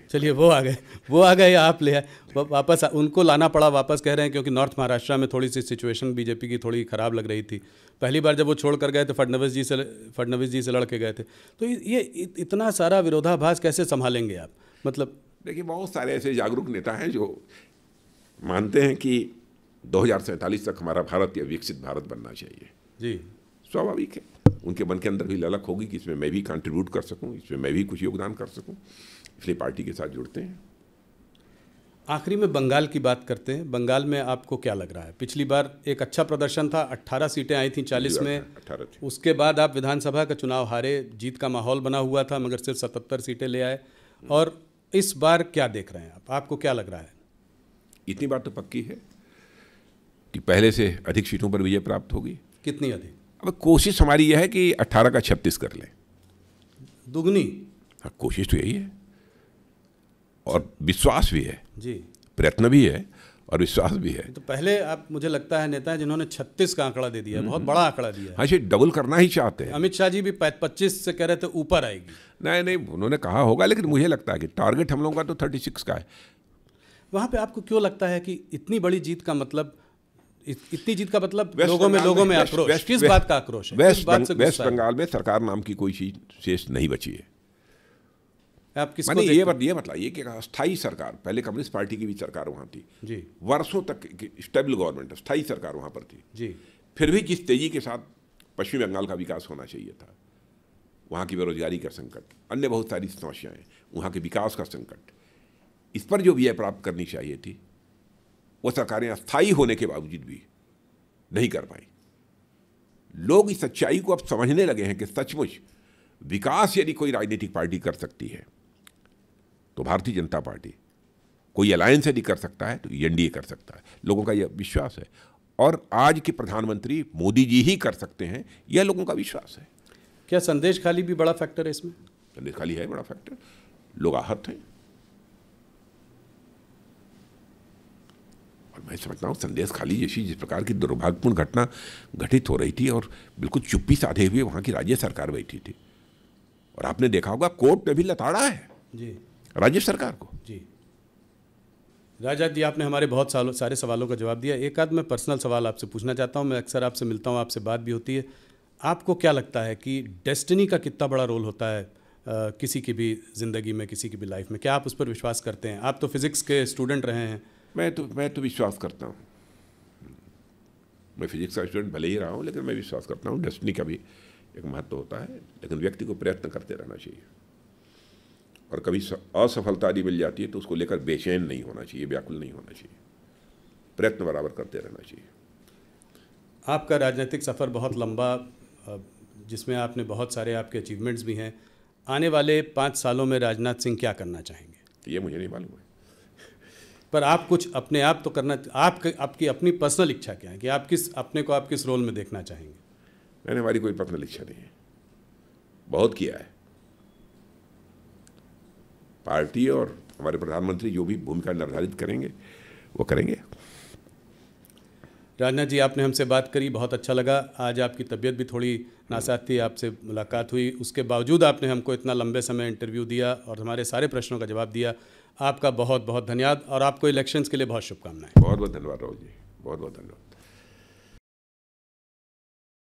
चलिए, वो आ गए या आप ले आए वापस? उनको लाना पड़ा वापस, कह रहे हैं क्योंकि नॉर्थ महाराष्ट्र में थोड़ी सी सिचुएशन बीजेपी की थोड़ी ख़राब लग रही थी। पहली बार जब वो छोड़ कर गए तो फडणवीस जी से लड़ के गए थे। तो ये इतना सारा विरोधाभास कैसे संभालेंगे आप? मतलब देखिए, बहुत सारे ऐसे जागरूक नेता हैं जो मानते हैं कि 2047 तक हमारा भारत या विकसित भारत बनना चाहिए। जी, स्वाभाविक है, उनके मन के अंदर भी ललक होगी कि इसमें मैं भी कंट्रीब्यूट कर सकूं, इसमें मैं भी कुछ योगदान कर सकूं, इसलिए पार्टी के साथ जुड़ते हैं। आखिरी में बंगाल की बात करते हैं। बंगाल में आपको क्या लग रहा है? पिछली बार एक अच्छा प्रदर्शन था, 18 सीटें आई थी 40 में, 18 थी। उसके बाद आप विधानसभा का चुनाव हारे, जीत का माहौल बना हुआ था, मगर सिर्फ 77 सीटें ले आए। और इस बार क्या देख रहे हैं आप? आपको क्या लग रहा है? इतनी बात तो पक्की है कि पहले से अधिक सीटों पर विजय प्राप्त होगी। कितनी अधिक? अब कोशिश हमारी यह है कि 18 का 36 कर लें। दुगनी? हाँ, कोशिश तो यही है और विश्वास भी है जी, प्रयत्न भी है और विश्वास भी है। तो पहले आप, मुझे लगता है, नेता है जिन्होंने 36 का आंकड़ा दे दिया, बहुत बड़ा आंकड़ा दिया। हाँ जी, डबल करना ही चाहते हैं। अमित शाह जी भी 25 से कह रहे थे ऊपर आएगी। नहीं, उन्होंने कहा होगा, लेकिन मुझे लगता है कि टारगेट हम लोगों का तो 36 का है। वहाँ पे आपको क्यों लगता है कि इतनी बड़ी जीत का मतलब, इतनी जीत का मतलब लोगों में आक्रोश? किस बात का आक्रोश है? वेस्ट बंगाल में सरकार नाम की कोई चीज शेष नहीं बची है। आप किसको ये बताइए कि अस्थायी सरकार, पहले कम्युनिस्ट पार्टी की भी सरकार वहाँ थी जी, वर्षों तक स्टेबल गवर्नमेंट, अस्थायी सरकार वहाँ पर थी जी। फिर भी जिस तेजी के साथ पश्चिम बंगाल का विकास होना चाहिए था, वहाँ की बेरोजगारी का संकट, अन्य बहुत सारी समस्याएं, वहाँ के विकास का संकट, इस पर जो विजय प्राप्त करनी चाहिए थी वो सरकारें अस्थायी होने के बावजूद भी नहीं कर पाई। लोग इस सच्चाई को अब समझने लगे हैं कि सचमुच विकास यदि कोई राजनीतिक पार्टी कर सकती है तो भारतीय जनता पार्टी, कोई अलायंस यदि कर सकता है तो एनडीए कर सकता है। लोगों का यह विश्वास है और आज के प्रधानमंत्री मोदी जी ही कर सकते हैं, यह लोगों का विश्वास है। क्या संदेश खाली भी बड़ा फैक्टर है इसमें? संदेश खाली है बड़ा फैक्टर। लोग आहत हैं, और मैं समझता हूँ संदेश खाली जैसी जिस प्रकार की दुर्भाग्यपूर्ण घटना घटित हो रही थी और बिल्कुल चुप्पी साधे हुए वहाँ की राज्य सरकार बैठी थी, और आपने देखा होगा कोर्ट ने भी लताड़ा है जी राज्य सरकार को। जी राजा जी, आपने हमारे बहुत सारे सवालों का जवाब दिया। एक आध मैं पर्सनल सवाल आपसे पूछना चाहता हूँ। मैं अक्सर आपसे मिलता हूँ, आपसे बात भी होती है। आपको क्या लगता है कि डेस्टिनी का कितना बड़ा रोल होता है किसी की भी ज़िंदगी में, किसी की भी लाइफ में? क्या आप उस पर विश्वास करते हैं? आप तो फिज़िक्स के स्टूडेंट रहे हैं। मैं तो विश्वास करता हूँ। मैं फिजिक्स का स्टूडेंट भले ही रहा हूँ, लेकिन मैं विश्वास करता हूँ डेस्टिनी का भी एक महत्व होता है, लेकिन व्यक्ति को प्रयत्न करते रहना चाहिए। और कभी असफलता यदि मिल जाती है तो उसको लेकर बेचैन नहीं होना चाहिए, व्याकुल नहीं होना चाहिए, प्रयत्न बराबर करते रहना चाहिए। आपका राजनीतिक सफ़र बहुत लंबा, जिसमें आपने बहुत सारे आपके अचीवमेंट्स भी हैं। आने वाले 5 सालों में राजनाथ सिंह क्या करना चाहेंगे? ये मुझे नहीं मालूम है, पर आप कुछ अपने आप तो करना, आपकी अपनी पर्सनल इच्छा क्या है कि आप किस रोल में देखना चाहेंगे? मैंने हमारी कोई पर्सनल इच्छा नहीं है, बहुत किया है। पार्टी और हमारे प्रधानमंत्री जो भी भूमिका निर्धारित करेंगे वो करेंगे। राजनाथ जी, आपने हमसे बात करी, बहुत अच्छा लगा। आज आपकी तबीयत भी थोड़ी नासाज थी, आपसे मुलाकात हुई, उसके बावजूद आपने हमको इतना लंबे समय इंटरव्यू दिया और हमारे सारे प्रश्नों का जवाब दिया। आपका बहुत बहुत धन्यवाद, और आपको इलेक्शंस के लिए बहुत शुभकामनाएं। बहुत बहुत धन्यवाद राहुल जी, बहुत बहुत धन्यवाद।